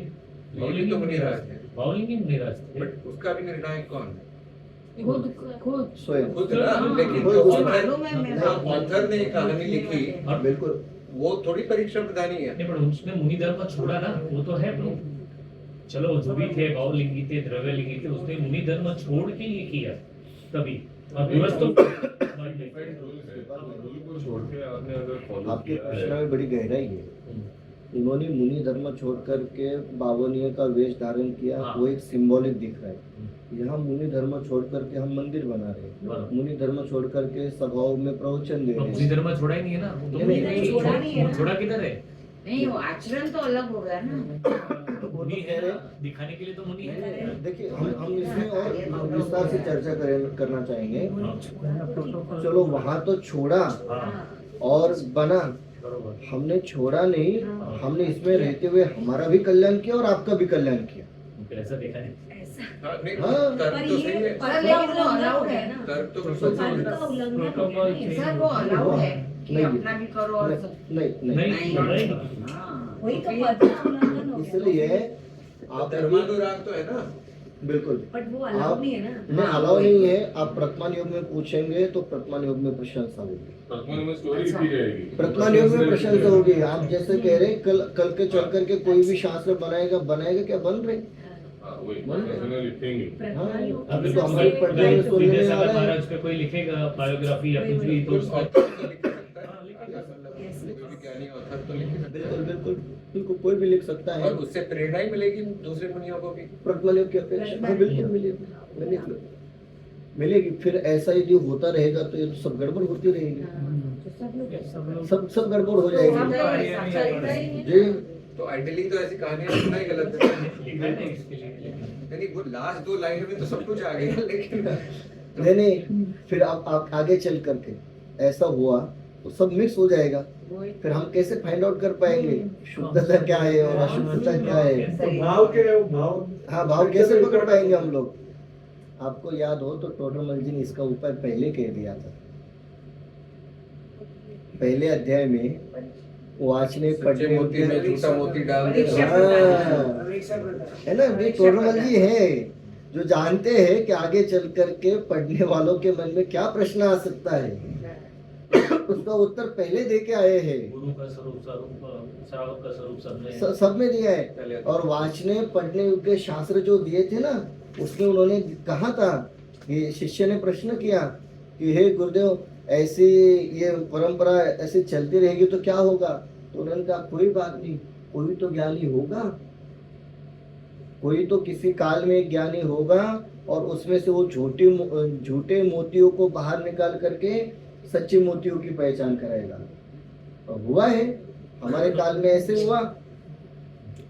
[SPEAKER 5] ये भी तो मुनिराज है,
[SPEAKER 2] बावलिंगी मुनिराज थे।
[SPEAKER 5] बट उसका भी निर्णायक कौन है?
[SPEAKER 4] खुद
[SPEAKER 1] स्वयं
[SPEAKER 5] खुद ना, लेकिन
[SPEAKER 1] खुद
[SPEAKER 5] जो
[SPEAKER 1] खुद
[SPEAKER 4] मालूम है मैं
[SPEAKER 5] ऑथर ने कहानी लिखी
[SPEAKER 2] और
[SPEAKER 1] बिल्कुल
[SPEAKER 5] वो थोड़ी परीक्षा प्रधानी है।
[SPEAKER 2] नहीं, पर उसने मुनि धर्म को छोड़ा ना, वो तो है प्रूफ। चलो जो भी थे बावलिंगी थे, द्रव्यलिंगी थे, उसने मुनि धर्म छोड़ के ये किया तभी। और विवश तो
[SPEAKER 3] डिफाइंड रूल को छोड़ के आपने अगर फॉलो
[SPEAKER 1] आपके
[SPEAKER 3] किया
[SPEAKER 1] प्रश्न
[SPEAKER 3] है
[SPEAKER 1] में बड़ी गहराई है। उन्होंने मुनि धर्म छोड़ करके बावनियों का वेश धारण किया,
[SPEAKER 2] हाँ।
[SPEAKER 1] वो एक सिंबॉलिक दिख रहा है। यहाँ मुनि धर्म छोड़ करके हम मंदिर बना रहे हैं,
[SPEAKER 2] बराबर।
[SPEAKER 1] मुनि धर्म छोड़ करके सभाओं में प्रवचन दे
[SPEAKER 2] अब
[SPEAKER 1] रहे
[SPEAKER 2] मुनि
[SPEAKER 1] हैं।
[SPEAKER 2] धर्म छोड़ा ही नहीं है ना, वो तो
[SPEAKER 1] नहीं,
[SPEAKER 4] नहीं, छोड़ा नहीं है ना।
[SPEAKER 2] छोड़ा किधर है?
[SPEAKER 4] नहीं, वो आचरण तो अलग हो गया ना।
[SPEAKER 1] वो
[SPEAKER 2] मुनि
[SPEAKER 1] तो
[SPEAKER 2] है
[SPEAKER 1] कह
[SPEAKER 2] ना,
[SPEAKER 1] रहे
[SPEAKER 2] दिखाने के लिए तो मुनि है।
[SPEAKER 1] देखिए हम इसमें और विस्तार से चर्चा करना चाहेंगे।
[SPEAKER 2] हाँ,
[SPEAKER 1] चलो वहाँ तो छोड़ा
[SPEAKER 2] हाँ,
[SPEAKER 1] और बना,
[SPEAKER 2] बरोबर।
[SPEAKER 1] हमने छोड़ा नहीं, हमने इसमें रहते हुए हमारा भी कल्याण किया और आपका भी कल्याण किया।
[SPEAKER 2] फिर ऐसा देखा है।
[SPEAKER 5] हाँ, नहीं,
[SPEAKER 1] हाँ।
[SPEAKER 5] तर्क तो सही है,
[SPEAKER 4] पर लेकिन वो अलाउड है ना।
[SPEAKER 5] तर्क तो बिल्कुल
[SPEAKER 1] सर,
[SPEAKER 5] सही है।
[SPEAKER 4] सर वो अलाउड है कि
[SPEAKER 1] नहीं।
[SPEAKER 4] अपना भी करो और सब।
[SPEAKER 1] नहीं
[SPEAKER 2] नहीं,
[SPEAKER 1] नहीं,
[SPEAKER 2] नहीं।
[SPEAKER 4] हाँ,
[SPEAKER 6] वही तो
[SPEAKER 4] फिर-
[SPEAKER 6] पद का उल्लंघन हो गया।
[SPEAKER 1] इसलिए आप
[SPEAKER 5] धर्मानुराग तो है ना।
[SPEAKER 1] बिल्कुल
[SPEAKER 6] बट वो अलाउ नहीं है ना।
[SPEAKER 1] नहीं अलाउ नहीं है। आप वर्तमान युग में पूछेंगे तो वर्तमान युग में प्रशंसा होगी,
[SPEAKER 3] वर्तमान में स्टोरी लिखी जाएगी।
[SPEAKER 1] वर्तमान युग में प्रशंसा होगी। आप जैसे कह रहे हैं कल के चल करके कोई भी शास्त्र बनाएगा क्या बन रहे।
[SPEAKER 3] हाँ, वही वर्तमान लिखेंगे।
[SPEAKER 6] वर्तमान युग
[SPEAKER 1] अभी
[SPEAKER 6] के
[SPEAKER 1] तो हमारे
[SPEAKER 6] सबसे
[SPEAKER 1] पढ़ने में सुनने में आ
[SPEAKER 2] विद्यासागर
[SPEAKER 1] रहा है।
[SPEAKER 2] महाराज पे कोई लिखेगा बायोग्राफी या कुछ भी तो
[SPEAKER 5] कोई
[SPEAKER 2] उसमें
[SPEAKER 5] ऑथर तो लिख सकता है।
[SPEAKER 2] हाँ, लिखेगा।
[SPEAKER 5] मतलब कोई भी ज्ञानी ऑथर तो लिख सकता
[SPEAKER 1] बिल्कुल बिल्कुल बिल्कुल कोई भी लिख सकता
[SPEAKER 5] है।
[SPEAKER 1] है।
[SPEAKER 5] और उससे प्रेरणा ही मिलेगी दूसरे मुनियों को भी।
[SPEAKER 1] वर्तमान युग की अपेक्षा हाँ बिल्कुल मिलेगी मिलेगी। फिर ऐसा यदि होता रहेगा तो ये तो सब गड़बड़ होती रहेगी,
[SPEAKER 6] तो सब लोग
[SPEAKER 2] सब लोग
[SPEAKER 1] सब गड़बड़ हो
[SPEAKER 4] सब
[SPEAKER 1] जाएगी।
[SPEAKER 4] लोग चलता ही है।
[SPEAKER 1] जी
[SPEAKER 5] तो आइडियली तो ऐसी कहानियां लिखना ही गलत है।
[SPEAKER 2] लिखा है ना इसके लिए।
[SPEAKER 5] यानी वो लास्ट 2 लाइन में तो सब कुछ आ गया, लेकिन
[SPEAKER 1] नहीं फिर आप आगे चल करके ऐसा हुआ तो सब मिक्स हो जाएगा।
[SPEAKER 4] वही
[SPEAKER 1] फिर हम कैसे फाइंड आउट कर पाएंगे शुद्धता क्या है और अशुद्धता क्या है।
[SPEAKER 4] तो
[SPEAKER 7] भाव के भाव
[SPEAKER 1] हाँ भाव कैसे पकड़ पाएंगे हम लोग। आपको याद हो तो टोडरमल जी ने इसका उपाय पहले कह दिया था। पहले अध्याय में वाचने
[SPEAKER 5] सच्चे
[SPEAKER 1] पढ़ने
[SPEAKER 5] मोती में झूठा मोती डाल दे।
[SPEAKER 4] परीक्षा
[SPEAKER 1] हाँ।
[SPEAKER 4] प्रधान, परीक्षा प्रधान।
[SPEAKER 1] है ना, ये टोडरमल जी है जो जानते हैं कि आगे चल करके पढ़ने वालों के मन में क्या प्रश्न आ सकता है। उसका उत्तर पहले दे के आए हैं।
[SPEAKER 2] गुरु का स्वरूप श्रावक का स्वरूप सबने
[SPEAKER 1] सब में दिया है। और वाचने पढ़ने योग्य शास्त्र जो दिए थे ना उसमें उन्होंने कहा था कि शिष्य ने प्रश्न किया कि हे गुरुदेव ऐसी ये परंपरा ऐसे चलती रहेगी तो क्या होगा। तो उन्होंने कहा कोई बात नहीं, कोई तो ज्ञानी होगा, कोई तो किसी काल में ज्ञानी होगा और उसमें से वो झूठे मोतियों को बाहर निकाल करके सच्चे मोतियों की पहचान कराएगा। और हुआ है, हमारे काल में ऐसे हुआ।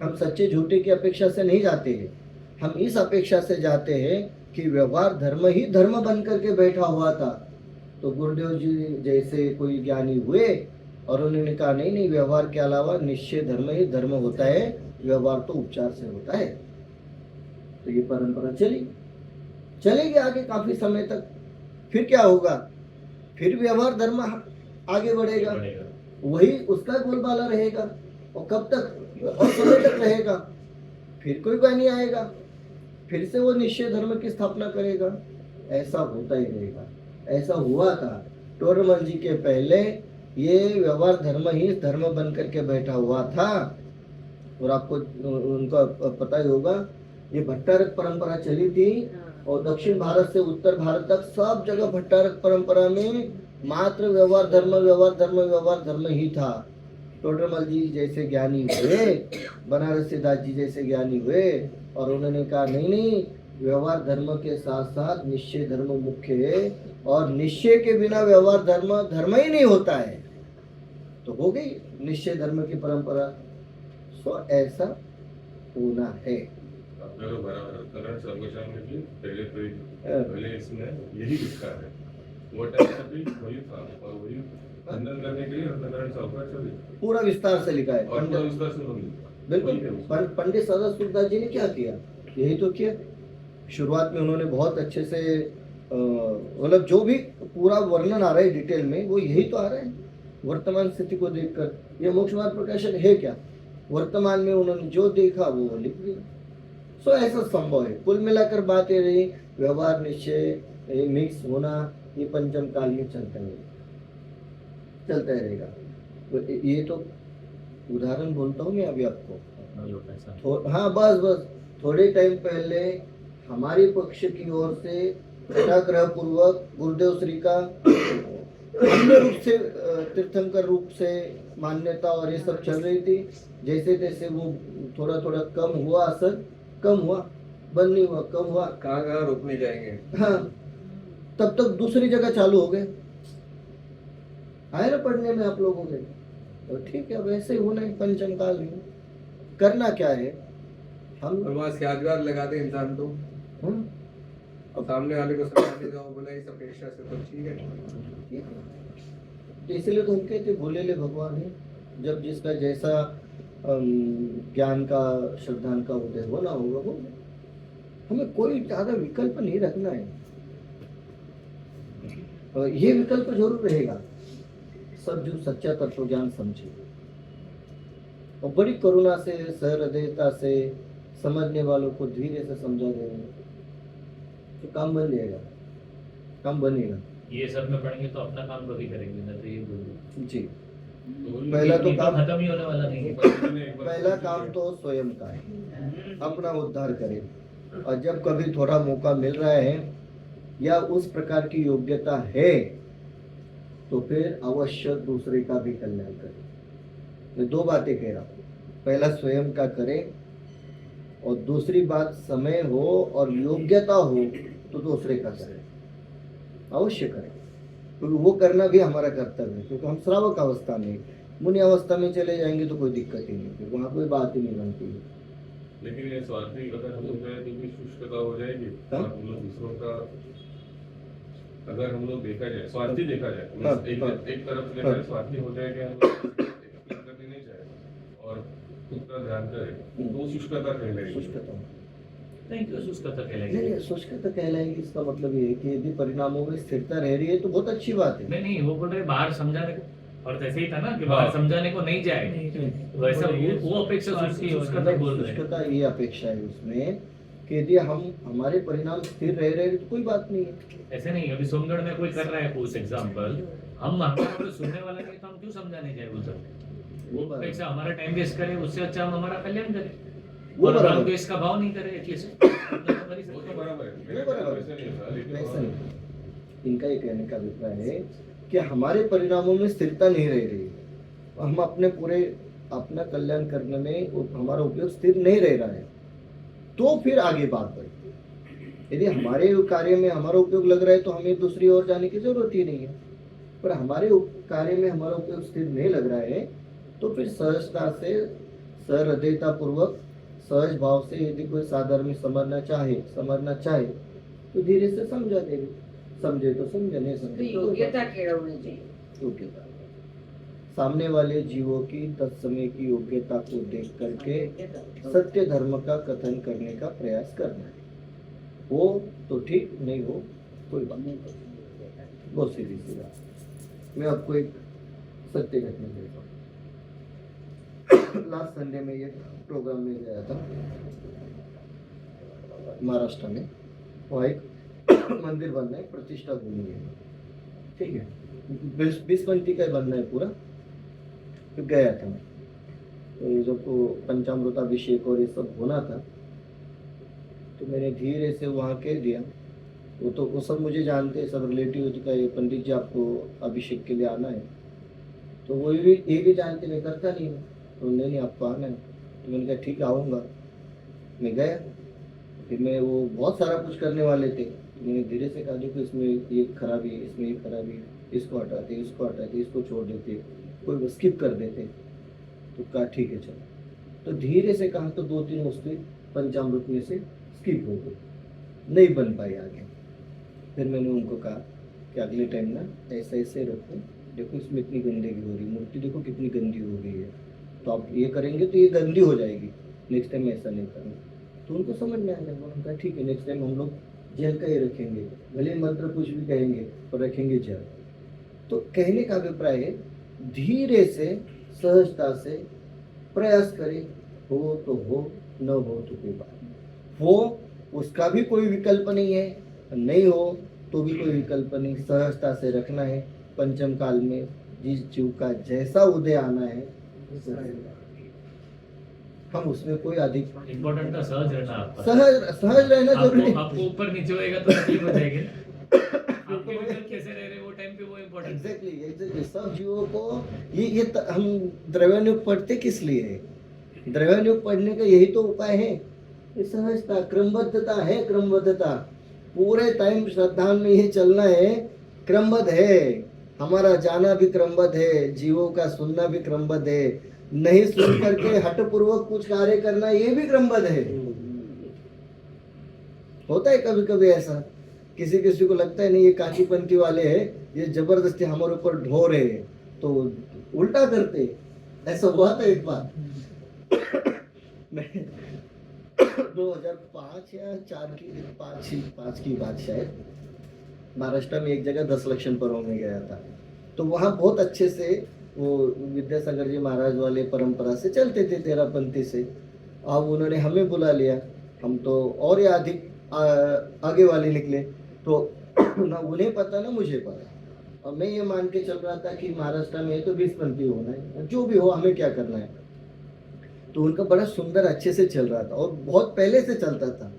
[SPEAKER 1] हम सच्चे झूठे की अपेक्षा से नहीं जाते हैं, हम इस अपेक्षा से जाते हैं कि व्यवहार धर्म ही धर्म बन करके बैठा हुआ था। तो गुरुदेव जी जैसे कोई ज्ञानी हुए और उन्होंने कहा नहीं नहीं, व्यवहार के अलावा निश्चय धर्म ही धर्म होता है, व्यवहार तो उपचार से होता है। तो ये परंपरा चलेगी आगे काफी समय तक। फिर क्या होगा, फिर व्यवहार धर्म आगे बढ़ेगा, वही उसका बोलबाला रहेगा। और कब तक, और समय तक रहेगा। फिर कोई ज्ञानी आएगा, फिर से वो निश्चय धर्म की स्थापना करेगा। ऐसा होता ही रहेगा। ऐसा हुआ था टोडरमल जी के पहले, ये व्यवहार धर्म ही धर्म बन करके बैठा हुआ था। और आपको उनका पता ही होगा, ये भट्टारक परंपरा चली थी और दक्षिण भारत से उत्तर भारत तक सब जगह भट्टारक परंपरा में मात्र व्यवहार धर्म ही था। टोडरमल जी जैसे ज्ञानी हुए, बनारसी दास जी जैसे ज्ञानी हुए और उन्होंने कहा नहीं नहीं, व्यवहार धर्म के साथ साथ निश्चय धर्म मुख्य है और निश्चय के बिना व्यवहार धर्म ही नहीं होता है। तो हो गई निश्चय धर्म की परंपरा। सो ऐसा होना है।
[SPEAKER 3] आपने तो बराबर करण सर्वशाम में भी पहले इसमें यही लिखा है। वो टाइम भी वही था और वही खंडन करने के लिए करण सर्वशाम चली
[SPEAKER 1] पूरा विस्तार से लिखा है।
[SPEAKER 3] और पूरा विस्तार से बोली।
[SPEAKER 1] बिल्कुल पंडित सदा सुखदास जी ने क्या किया, यही तो किया। शुरुआत में उन्होंने बहुत अच्छे से मतलब जो भी पूरा वर्णन आ रहा है डिटेल में, वो यही तो आ रहा है। वर्तमान स्थिति को देखकर ये मोक्ष मार्ग प्रकाशन है क्या, वर्तमान में उन्होंने जो देखा वो लिख दिया। सो ऐसा संभव है। कुल मिलाकर बात ये रही, व्यवहार निश्चय ये मिक्स होना ये पंचम काल में चलता रहेगा। तो ये तो उदाहरण बोलता हूँ मैं अभी आपको।
[SPEAKER 2] अपना लोटा ऐसा
[SPEAKER 1] हाँ बस थोड़े टाइम पहले हमारे पक्ष की ओर से घटाग्रह पूर्वक गुरुदेव श्री का अन्य रूप से तीर्थंकर रूप से मान्यता और ये सब चल रही थी। जैसे तैसे वो थोड़ा थोड़ा कम हुआ, असर कम हुआ, बंद नहीं हुआ, कम हुआ।
[SPEAKER 5] कहाँ रोकने जाएंगे।
[SPEAKER 1] हाँ, तब तक दूसरी जगह चालू हो गए। आए ना पढ़ने में आप लोगों के, तो ठीक है वैसे होना है पंचम काल में। करना क्या है, हम
[SPEAKER 5] और वहाँ स्याजवार लगा दे इंसान तो
[SPEAKER 1] हम
[SPEAKER 5] और सामने वाले को समझाने जाओ, बोला इस अपेक्षा से तो ठीक है।
[SPEAKER 1] ठीक है। तो इसलिए तो हम कहते भोलेले भगवान है। जब जिसका जैसा ज्ञान का श्रद्धान का उदय होना होगा वो, हमें कोई ज्यादा विकल्प नहीं रखना है। ये विकल्प जरूर रहेगा, सब जो सच्चा तत्व ज्ञान समझे और बड़ी करुणा से सहृदयता से समझने वालों को धीरे से समझा देंगे तो काम बन जाएगा, काम बनेगा।
[SPEAKER 2] ये सब में पढ़ेंगे तो अपना काम कभी करेंगे ना, तो ये बोलो
[SPEAKER 1] जी,
[SPEAKER 3] तो
[SPEAKER 1] पहला तो
[SPEAKER 2] ये
[SPEAKER 1] काम,
[SPEAKER 2] खत्म ही होने वाला नहीं है।
[SPEAKER 1] पहला काम तो स्वयं का है, अपना उद्धार करें। और जब कभी थोड़ा मौका मिल रहा है या उस प्रकार की योग्यता है तो फिर अवश्य दूसरे का भी कल्याण करें। मैं दो बातें कह रहा हूँ, पहला स्वयं का करें और दूसरी बात समय हो और योग्यता हो तो दूसरे का करें, अवश्य करें। क्योंकि वो करना भी हमारा कर्तव्य है। क्योंकि हम श्रावक अवस्था में, मुनि अवस्था में चले जाएंगे तो कोई दिक्कत ही नहीं, क्योंकि वहाँ कोई बात ही नहीं बनती है।
[SPEAKER 3] लेकिन ये स्वार्थी अगर हम लोग जाए तो भी शुष्कता हो जाएगी।
[SPEAKER 1] हाँ?
[SPEAKER 3] और हम लोग दूसरों का अगर हम लोग देखा जाए, स्वार्थी देखा जाए,
[SPEAKER 1] हाँ,
[SPEAKER 3] एक
[SPEAKER 1] हाँ,
[SPEAKER 3] एक तरफ से देखा
[SPEAKER 1] हाँ।
[SPEAKER 3] जाए स्वार्थी हो जाएगा, हम लोग करने नहीं चाहे और खुद का ध्यान करें तो शुष्कता कहलाएगी।
[SPEAKER 1] शुष्कता
[SPEAKER 2] नहीं तो उसका तो
[SPEAKER 1] नहीं,
[SPEAKER 2] कहलाएगा।
[SPEAKER 1] शुष्कता कहलाएगी। इसका मतलब ये है कि यदि परिणामों में स्थिरता रह रही है तो बहुत अच्छी बात है।
[SPEAKER 2] नहीं वो बोल रहे बाहर समझाने को, और ऐसे ही था ना कि बाहर
[SPEAKER 3] हाँ।
[SPEAKER 2] समझाने को नहीं जाए, वैसा वो अपेक्षा उसका तो बोल रहे हैं।
[SPEAKER 1] शुष्कता ये अपेक्षा है उसमें कि यदि हम हमारे परिणाम स्थिर रह रहे हैं तो कोई बात नहीं है।
[SPEAKER 2] ऐसे नहीं, अभी सोमगढ़ में कोई कर रहा है कुछ एग्जाम्पल, हम हमारा कोई सुनने वाला नहीं तो हम क्यों समझाने जाए उधर। वो अपेक्षा हमारा टाइम वेस्ट करे, उससे अच्छा हम हमारा कल्याण करें
[SPEAKER 1] वो
[SPEAKER 2] और
[SPEAKER 1] बराबर
[SPEAKER 2] हम
[SPEAKER 1] है।
[SPEAKER 2] देश का भाव नहीं करे एटलीस्ट।
[SPEAKER 3] वो तो बराबर है, मेरा
[SPEAKER 1] बराबर है।
[SPEAKER 3] वैसा नहीं था, लेकिन
[SPEAKER 1] वैसा नहीं। इनका ये कहने का अभिप्राय है कि हमारे परिणामों में स्थिरता नहीं रह रही, हम अपने पूरे अपना कल्याण करने में हमारा उपयोग स्थिर नहीं रह रहा है, तो फिर आगे बात बढ़ती। यदि हमारे कार्य में हमारा उपयोग लग रहा है तो हमें दूसरी ओर जाने की जरूरत ही नहीं है। पर हमारे कार्य में हमारा उपयोग स्थिर नहीं लग रहा है तो फिर सहजता से, सहृदयता पूर्वक, सहज भाव से यदि कोई साधर्मी समझना चाहे तो धीरे से समझा देंगे। समझे तो समझे, नहीं
[SPEAKER 4] तो
[SPEAKER 1] समझे
[SPEAKER 4] योग्यता केळवणी चाहिए।
[SPEAKER 1] योग्यता, सामने वाले जीवों की तत्समय की योग्यता को देख करके सत्य धर्म का कथन करने का प्रयास करना है। हो तो ठीक, नहीं हो कोई बात नहीं, बहुत सीधी सी बात। मैं आपको एक सत्य घटना देता हूँ। लास्ट संडे में ये प्रोग्राम में गया था महाराष्ट्र में, वहाँ एक मंदिर बनना है, प्रतिष्ठा भूमि है, ठीक है, 20 का बनना है पूरा। तो गया था मैं, तो ये जब वो पंचामृताभिषेक और ये सब होना था तो मैंने धीरे से वहाँ कह दिया, वो सब मुझे जानते हैं, सब रिलेटिव का, ये पंडित जी आपको अभिषेक के लिए आना है। तो वो ये भी जानते, मैं करता नहीं हूँ, तो नहीं आपको आना है। तो मैंने कहा ठीक है आऊँगा। मैं गया, फिर मैं वो बहुत सारा कुछ करने वाले थे, मैंने धीरे से कहा देखो इसमें ये खराबी है, इसमें ये खराबी, इसको हटाते, इसको छोड़ देते, कोई स्किप कर देते। तो कहा ठीक है चलो। तो धीरे से कहा तो 2-3 वस्तुएं पंचामृत में से स्किप हो गई, नहीं बन पाई आगे। फिर मैंने उनको कहा कि अगले टाइम ना ऐसे रखो, देखो इसमें इतनी गंदगी हो रही, मूर्ति देखो कितनी गंदी हो गई है, तो आप ये करेंगे तो ये गंदी हो जाएगी, नेक्स्ट टाइम ऐसा नहीं करना। तो उनको समझ में आने लगा, उन्होंने कहा ठीक है नेक्स्ट टाइम हम लोग जल का ही रखेंगे, भले मंत्र कुछ भी कहेंगे पर रखेंगे जल। तो कहने का अभिप्राय है धीरे से, सहजता से प्रयास करे, हो तो हो, न हो तो कोई बात नहीं। हो उसका भी कोई विकल्प नहीं है, नहीं हो तो भी कोई विकल्प नहीं, सहजता से रखना है। पंचम काल में जिस जीव का जैसा उदय आना है हम उसमें कोई अधिक
[SPEAKER 2] इम्पोर्टेंट था सहज रहना आपका।
[SPEAKER 1] सहज रहना जरूरी
[SPEAKER 2] आपको आपको ऊपर नीचे होएगा तो तकलीफ हो जाएगी ना। आपके विकल्प कैसे रह रहे वो टाइम पे वो इम्पोर्टेंट है।
[SPEAKER 1] एग्जैक्टली सब जीवों को हम द्रव्यानुग पढ़ते किस लिए है? द्रव्यानुग पढ़ने का यही तो उपाय है, ये सहजता, क्रमबद्धता है। क्रमबद्धता पूरे टाइम श्रद्धा में ये चलना है, क्रमबद्ध है। हमारा जाना भी क्रमबद्ध है, जीवों का सुनना भी क्रमबद्ध है, नहीं सुन करके हट पूर्वक कुछ कार्य करना ये भी क्रमबद्ध है। होता है कभी कभी ऐसा, किसी किसी को लगता है नहीं ये काशीपंथी वाले हैं, ये जबरदस्ती हमारे ऊपर ढो रहे हैं, तो उल्टा करते। ऐसा हुआ था एक बार मैं 2005 या 4 की 5 की बात शायद, महाराष्ट्र में एक जगह 10 लक्षण पर्व में गया था। तो वहाँ बहुत अच्छे से वो विद्यासागर जी महाराज वाले परंपरा से चलते थे, तेरापंथी से। अब उन्होंने हमें बुला लिया, हम तो और या अधिक आगे वाले निकले। तो ना उन्हें पता ना मुझे पता, और मैं ये मान के चल रहा था कि महाराष्ट्र में तो 20 पंथी होना है, जो भी हो हमें क्या करना है। तो उनका बड़ा सुंदर अच्छे से चल रहा था और बहुत पहले से चलता था।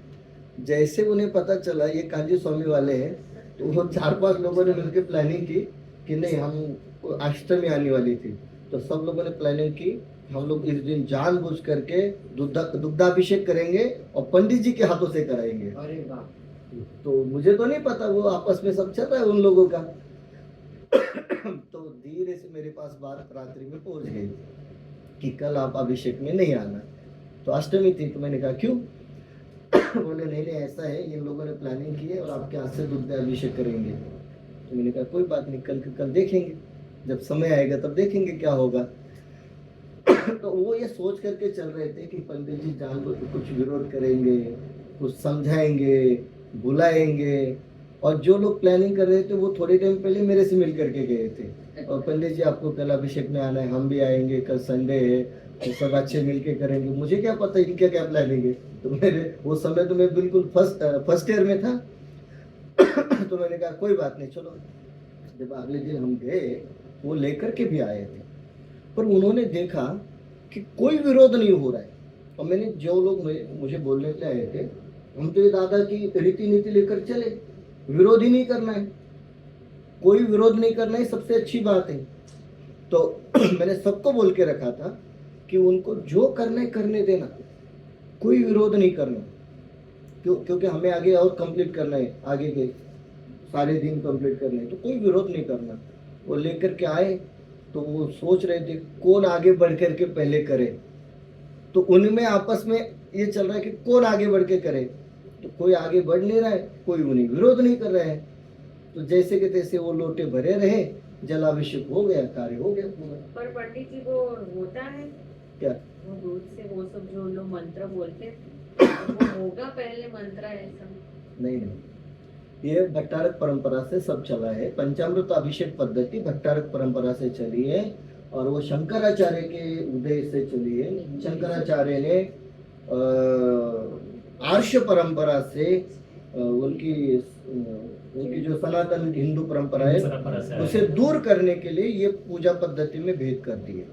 [SPEAKER 1] जैसे उन्हें पता चला ये कांजी स्वामी वाले हैं, तो वो 4-5 लोगों ने मिलकर प्लानिंग की कि नहीं, हम अष्टमी आने वाली थी, तो सब लोगों ने प्लानिंग की हम लोग इस दिन जानबूझ करके दुग्धाभिषेक करेंगे और पंडित जी के हाथों से कराएंगे।
[SPEAKER 4] अरे वाह।
[SPEAKER 1] तो मुझे तो नहीं पता, वो आपस में सब चल रहा है उन लोगों का। तो धीरे से मेरे पास बात रात्रि में पहुंच गई कि कल आप अभिषेक में नहीं आना। तो अष्टमी थी, तो मैंने कहा क्यों? बोले नहीं नहीं ऐसा है, इन लोगों ने प्लानिंग की है और आपके हाथ से दुग्ध अभिषेक करेंगे। तो मैंने कहा कोई बात नहीं, कल देखेंगे, जब समय आएगा तब देखेंगे क्या होगा। तो वो ये सोच करके चल रहे थे कि पंडित जी जानबूझ के कुछ विरोध करेंगे, कुछ समझाएंगे, बुलाएंगे। और जो लोग प्लानिंग कर रहे थे वो थोड़े टाइम पहले मेरे से मिल करके गए थे, और पंडित जी आपको कल अभिषेक में आना है, हम भी आएंगे, कल संडे है, तो सब अच्छे मिलके करेंगे। मुझे क्या पता इनका क्या प्लानिंग है। तो मेरे वो समय तो मैं बिल्कुल फर्स्ट ईयर में था। तो मैंने कहा कोई बात नहीं, चलो। जब अगले दिन हम गए, वो लेकर के भी आए थे, पर उन्होंने देखा कि कोई विरोध नहीं हो रहा है। और मैंने जो लोग मुझे बोलने के लिए आए थे, हम तो ये दादा की रीति नीति लेकर चले, विरोध ही नहीं करना है, कोई विरोध नहीं करना है, सबसे अच्छी बात है। तो मैंने सबको बोल के रखा था कि उनको जो करना है करने देना, कोई विरोध नहीं करना। क्योंकि हमें आगे और कंप्लीट करना है, आगे के सारे दिन कंप्लीट करने हैं, तो कोई विरोध नहीं करना। वो लेकर के आए, तो वो सोच रहे थे कौन आगे बढ़ करके पहले करे। तो उनमें आपस में ये चल रहा है कि कौन आगे बढ़ के करे। तो कोई आगे बढ़ नहीं रहा है, कोई उन्हें विरोध नहीं कर रहा है। तो जैसे के तैसे वो लोटे भरे रहे, जलाभिषेक हो गया, कार्य हो गया पूरा।
[SPEAKER 6] पर पंडित जी वो होता है
[SPEAKER 1] क्या?
[SPEAKER 6] वो दूध से वो सब जो लोग मंत्र बोलते हैं, वो होगा पहले मंत्र ऐसा?
[SPEAKER 1] नहीं, ये भट्टारक परंपरा से सब चला है। पंचामृत अभिषेक पद्धति भट्टारक परंपरा से चली है, और वो शंकराचार्य के उदय से चली है। शंकराचार्य ने आर्ष परंपरा से उनकी जो सनातन हिंदू परंपरा है उसे दूर करने के लिए ये पूजा पद्धति में भेद कर दिए।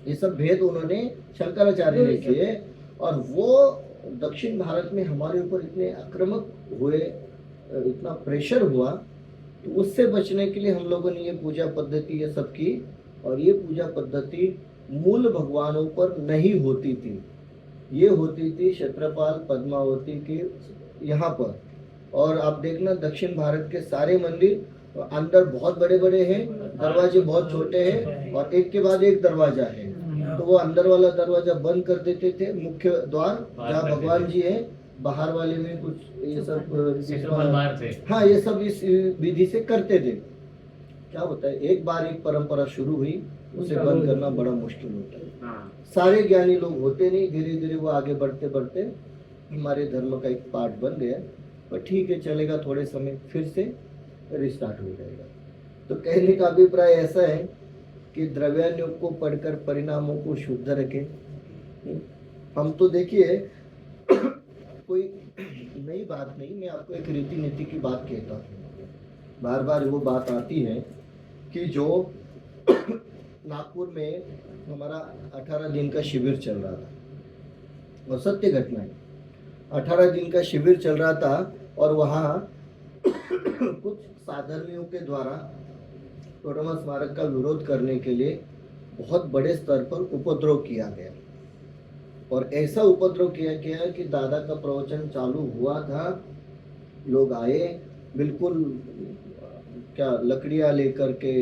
[SPEAKER 1] ये सब भेद उन्होंने शंकराचार्य ने किए, और वो दक्षिण भारत में हमारे ऊपर इतने आक्रामक हुए, इतना प्रेशर हुआ, तो उससे बचने के लिए हम लोगों ने ये पूजा पद्धति ये सब की। और ये पूजा पद्धति मूल भगवानों पर नहीं होती थी, ये होती थी क्षेत्रपाल पद्मावती के यहाँ पर। और आप देखना दक्षिण भारत के सारे मंदिर अंदर बहुत बड़े बड़े हैं, दरवाजे बहुत छोटे हैं, और एक के बाद एक दरवाजा है। तो वो अंदर वाला दरवाजा बंद कर देते थे, मुख्य द्वार जहाँ भगवान जी है, बाहर वाले में कुछ ये सब
[SPEAKER 2] बाहर थे।
[SPEAKER 1] हाँ, ये सब इस विधि से करते थे। क्या होता है, एक बार एक परंपरा शुरू हुई, उसे बंद करना बड़ा मुश्किल होता है। सारे ज्ञानी लोग होते नहीं, धीरे धीरे वो आगे बढ़ते बढ़ते हमारे धर्म का एक पार्ट बन गया। पर ठीक है, चलेगा, थोड़े समय फिर से रिस्टार्ट हो जाएगा। तो कहने का अभिप्राय ऐसा है कि द्रव्यान योग को पढ़कर परिणामों को शुद्ध रखें। हम तो देखिए कोई नई बात नहीं, मैं आपको एक रीति नीति की बात कहता हूँ। बार बार वो बात आती है कि जो नागपुर में हमारा 18 दिन का शिविर चल रहा था, और सत्य घटना है, 18 दिन का शिविर चल रहा था और वहाँ कुछ साधर्मियों के द्वारा टोडरमल स्मारक का विरोध करने के लिए बहुत बड़े स्तर पर उपद्रव किया गया। और ऐसा उपद्रव किया गया कि दादा का प्रवचन चालू हुआ था, लोग आए बिल्कुल क्या लकड़ियाँ लेकर के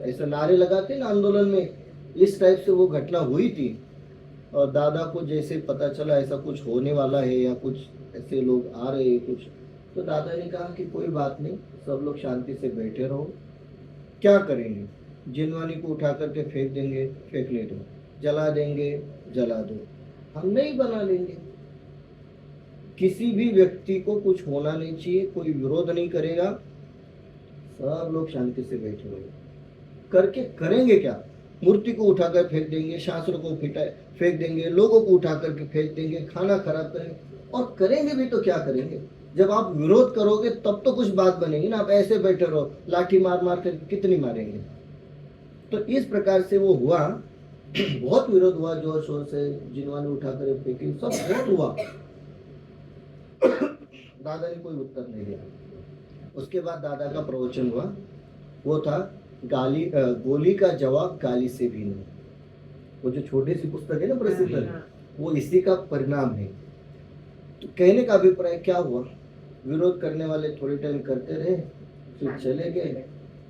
[SPEAKER 1] ऐसे नारे लगाते ना आंदोलन में, इस टाइप से वो घटना हुई थी। और दादा को जैसे पता चला ऐसा कुछ होने वाला है या कुछ ऐसे लोग आ रहे हैं कुछ, तो दादा ने कहा कि कोई बात नहीं, सब लोग शांति से बैठे रहो। क्या करेंगे, जिनवानी को उठा करके फेंक देंगे, फेंकने दो, जला देंगे, जला दो, हम नहीं बना लेंगे। किसी भी व्यक्ति को कुछ होना नहीं चाहिए, कोई विरोध नहीं करेगा, सब लोग शांति से बैठे रहो। करके करेंगे क्या, मूर्ति को उठाकर फेंक देंगे, शास्त्र को फेंक देंगे, लोगों को उठा करके फेंक देंगे, खाना खराब करेंगे। और करेंगे भी तो क्या करेंगे, जब आप विरोध करोगे तब तो कुछ बात बनेगी ना। आप ऐसे बैठे रहो, लाठी मार मार कर कितनी मारेंगे। तो इस प्रकार से वो हुआ, बहुत विरोध हुआ जोर शोर से, जिन्होंने उठा कर फेंकी, सब बहुत हुआ। दादा ने कोई उत्तर नहीं दिया। उसके बाद दादा का प्रवचन हुआ, वो था गोली का जवाब गाली से भी नहीं। वो जो छोटी सी पुस्तक है ना प्रसिद्ध, वो इसी का परिणाम है। तो कहने का अभिप्राय क्या हुआ, विरोध करने वाले थोड़ी टाइम करते रहे, फिर चले गए।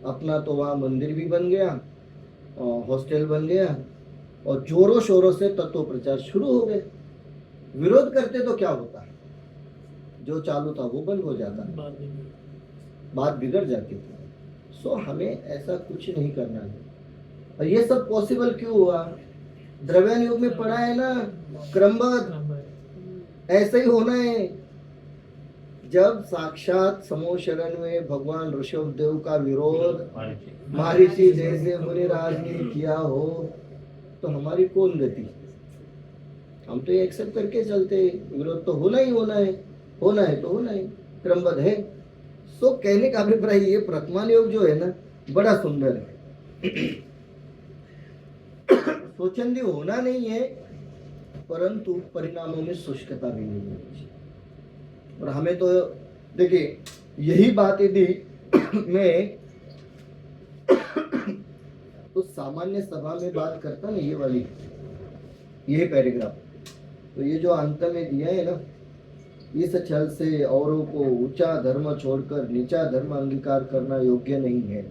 [SPEAKER 1] अपना तो वहाँ मंदिर भी बन गया, हॉस्टल बन गया, और जोरों शोरों से तत्व प्रचार शुरू हो गए। विरोध करते तो क्या होता, जो चालू था वो बंद हो जाता, बात बिगड़ जाती थी। सो हमें ऐसा कुछ नहीं करना है। और ये सब पॉसिबल क्यों हुआ, द्रव्यान युग में पढ़ा है ना, क्रमबद्ध ऐसा ही होना है। जब साक्षात समूह शरण में भगवान ऋषभ देव का विरोध महर्षि जैसे मुनिराज ने किया हो, तो हमारी कौन गति, हम तो ये एक्सेप्ट करके चलते, विरोध तो होना ही होना है, होना है तो होना है, क्रमबद्ध है। सो कहने का अभिप्राय ये प्रथमान योग जो है ना, बड़ा सुंदर है। स्वच्छंदी होना नहीं है, परंतु परिणामों में शुष्कता भी नहीं होनी चाहिए। और हमें तो देखिए यही बात यदि मैं तो सामान्य सभा में बात करता ना, ये वाली यही पैराग्राफ, तो ये जो अंत में दिया है ना, इस छल से औरों को ऊंचा धर्म छोड़कर नीचा धर्म अंगीकार करना योग्य नहीं है,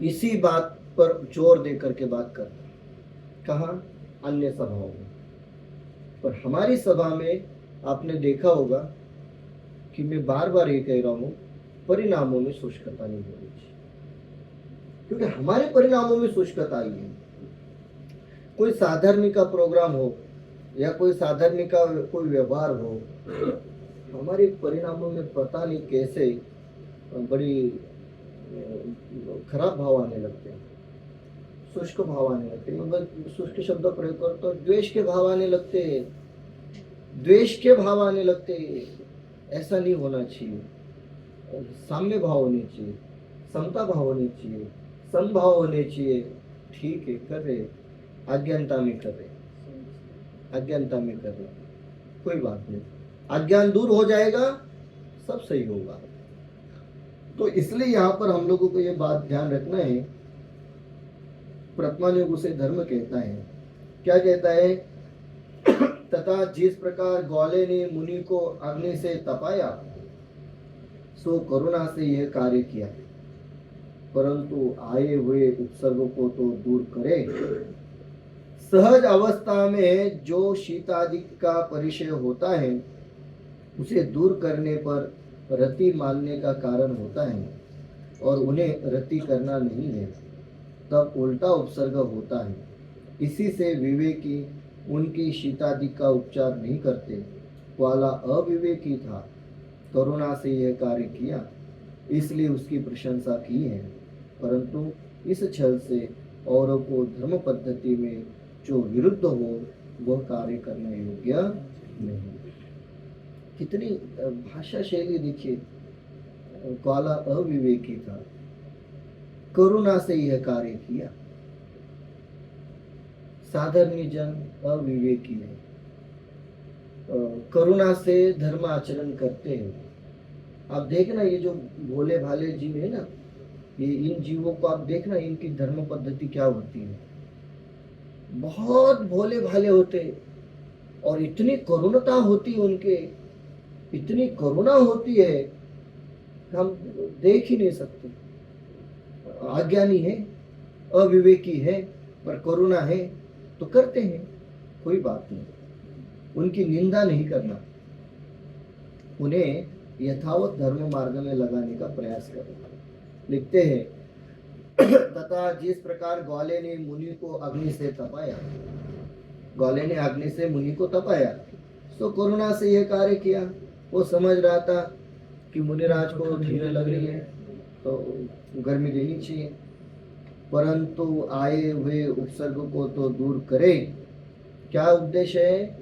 [SPEAKER 1] इसी बात पर जोर दे करके बात करता। कहाँ, अन्य सभाओं में। पर हमारी सभा में आपने देखा होगा कि मैं बार बार ये कह रहा हूँ, परिणामों में शुष्कता नहीं होनी चाहिए, क्योंकि हमारे परिणामों में शुष्कता आई है। कोई साधर्मिक का प्रोग्राम हो या कोई साधर्मिक का कोई व्यवहार हो, हमारे परिणामों में पता नहीं कैसे बड़ी खराब भाव आने लगते हैं, शुष्क भाव आने लगते हैं। मैं शुष्क शब्द प्रयोग करता हूँ, द्वेष के भाव आने लगते हैं, द्वेष के भाव आने लगते हैं। ऐसा नहीं होना चाहिए, साम्य भाव होने चाहिए, समता भाव होने चाहिए, समभाव होने चाहिए। ठीक है, कर रहे, अज्ञानता में कर रहे, अज्ञानता में कर रहे, कोई बात नहीं, अज्ञान दूर हो जाएगा, सब सही होगा। तो इसलिए यहाँ पर हम लोगों को ये बात ध्यान रखना है, प्रथमान योग उसे धर्म कहता है। क्या कहता है, तथा जिस प्रकार ग्वाले ने मुनि को अग्नि से तपाया, सो करुणा से यह कार्य किया, परंतु आए हुए उपसर्ग को तो दूर करे। सहज अवस्था में जो शीतादि का परिचय होता है, उसे दूर करने पर रति मानने का कारण होता है, और उन्हें रति करना नहीं है, तब उल्टा उपसर्ग होता है। इसी से विवेकी उनकी शीतादि का उपचार नहीं करते। ग्वाला अविवेकी था, करुणा से यह कार्य किया, इसलिए उसकी प्रशंसा की है, परंतु इस छल से औरों को धर्म पद्धति में जो विरुद्ध हो वह कार्य करना योग्य नहीं। कितनी भाषा शैली देखिए, ग्वाला अविवेकी था, करुणा से यह कार्य किया। साधारण जन अविवेकी है, करुणा से धर्म आचरण करते हैं। आप देखना ये जो भोले भाले जीव है ना, ये इन जीवों को आप देखना, इनकी धर्म पद्धति क्या होती है। बहुत भोले भाले होते और इतनी करुणता होती है उनके, इतनी करुणा होती है हम देख ही नहीं सकते। अज्ञानी है, अविवेकी है, पर करुणा है तो करते हैं, कोई बात नहीं, उनकी निंदा नहीं करना, उन्हें यथावत धर्म मार्ग में लगाने का प्रयास करना। लिखते हैं तथा जिस प्रकार ग्वाले ने मुनि को अग्नि से तपाया, ग्वाले ने अग्नि से मुनि को तपाया, तो करुणा से यह कार्य किया। वो समझ रहा था कि मुनिराज को ठंडी लग रही है तो गर्मी देनी चाहिए, परंतु आए हुए उपसर्ग को तो दूर करे। क्या उद्देश्य है?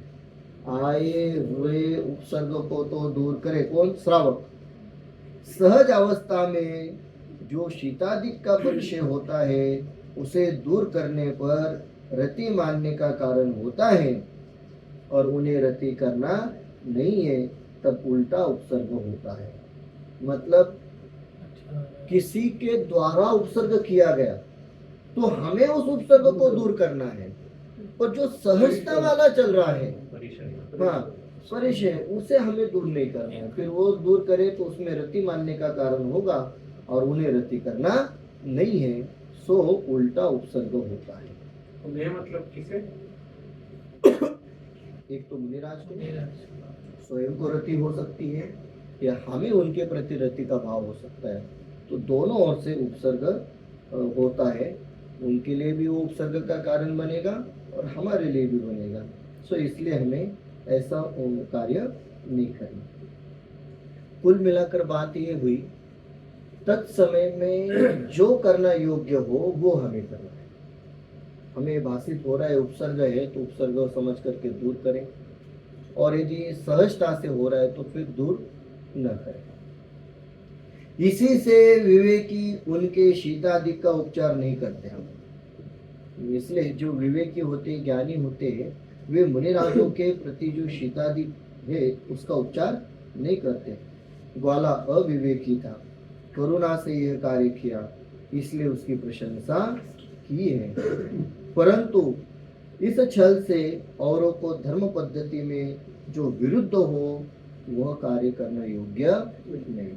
[SPEAKER 1] आए हुए उपसर्ग को तो दूर करे। कौन? श्रावक। सहज अवस्था में जो शीतादिक का परिचय होता है उसे दूर करने पर रति मानने का कारण होता है, और उन्हें रति करना नहीं है तब उल्टा उपसर्ग होता है। मतलब किसी के द्वारा उपसर्ग किया गया तो हमें उस उपसर्ग को दूर करना है, और जो सहजता वाला चल रहा है, हाँ परिचय, उसे हमें दूर नहीं करना है। फिर वो दूर करे तो उसमें रति मानने का कारण होगा, और उन्हें रति करना नहीं है, सो उल्टा उपसर्ग होता है।
[SPEAKER 7] उन्हें मतलब किसे?
[SPEAKER 1] एक तो मुनिराज को स्वयं को रति हो सकती है, या हमें उनके प्रति रति का भाव हो सकता है। तो दोनों ओर से उपसर्ग होता है, उनके लिए भी वो उपसर्ग का कारण बनेगा और हमारे लिए भी बनेगा। सो इसलिए हमें ऐसा कार्य नहीं करना। कुल मिलाकर बात ये हुई, तत्समय में जो करना योग्य हो वो हमें करना है। हमें भाषित हो रहा है, उपसर्ग है तो उपसर्ग समझ करके दूर करें, और यदि सहजता से हो रहा है तो फिर दूर न करें। इसी से विवेकी उनके शीतादिक का उपचार नहीं करते हम। इसलिए जो विवेकी होते, ज्ञानी होते हैं, वे मुनिराजों के प्रति जो शीतादिक है उसका उपचार नहीं करते। ग्वाला अविवेकी था, करुणा से यह कार्य किया, इसलिए उसकी प्रशंसा की है, परंतु इस छल से औरों को धर्म पद्धति में जो विरुद्ध हो वह कार्य करना योग्य नहीं।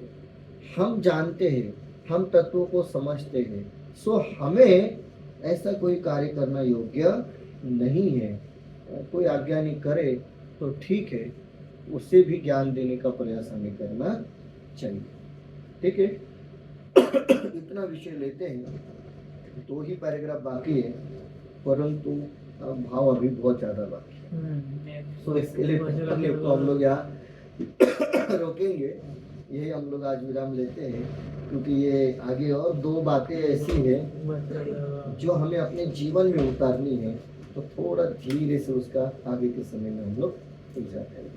[SPEAKER 1] हम जानते हैं, हम तत्वों को समझते हैं, सो हमें ऐसा कोई कार्य करना योग्य नहीं है। कोई अज्ञानी करे तो ठीक है, उसे भी ज्ञान देने का प्रयास हमें करना चाहिए। ठीक है, इतना विषय लेते हैं, 2 ही पैराग्राफ बाकी है, परंतु भाव अभी बहुत ज्यादा बाकी है। सो इसके लिए अपने को हम लोग यहाँ रोकेंगे, यही हम लोग आज विराम लेते हैं, क्योंकि ये आगे और 2 बातें ऐसी हैं जो हमें अपने जीवन में उतारनी है, तो थोड़ा धीरे से उसका आगे के समय में हम लोग समझाते हैं।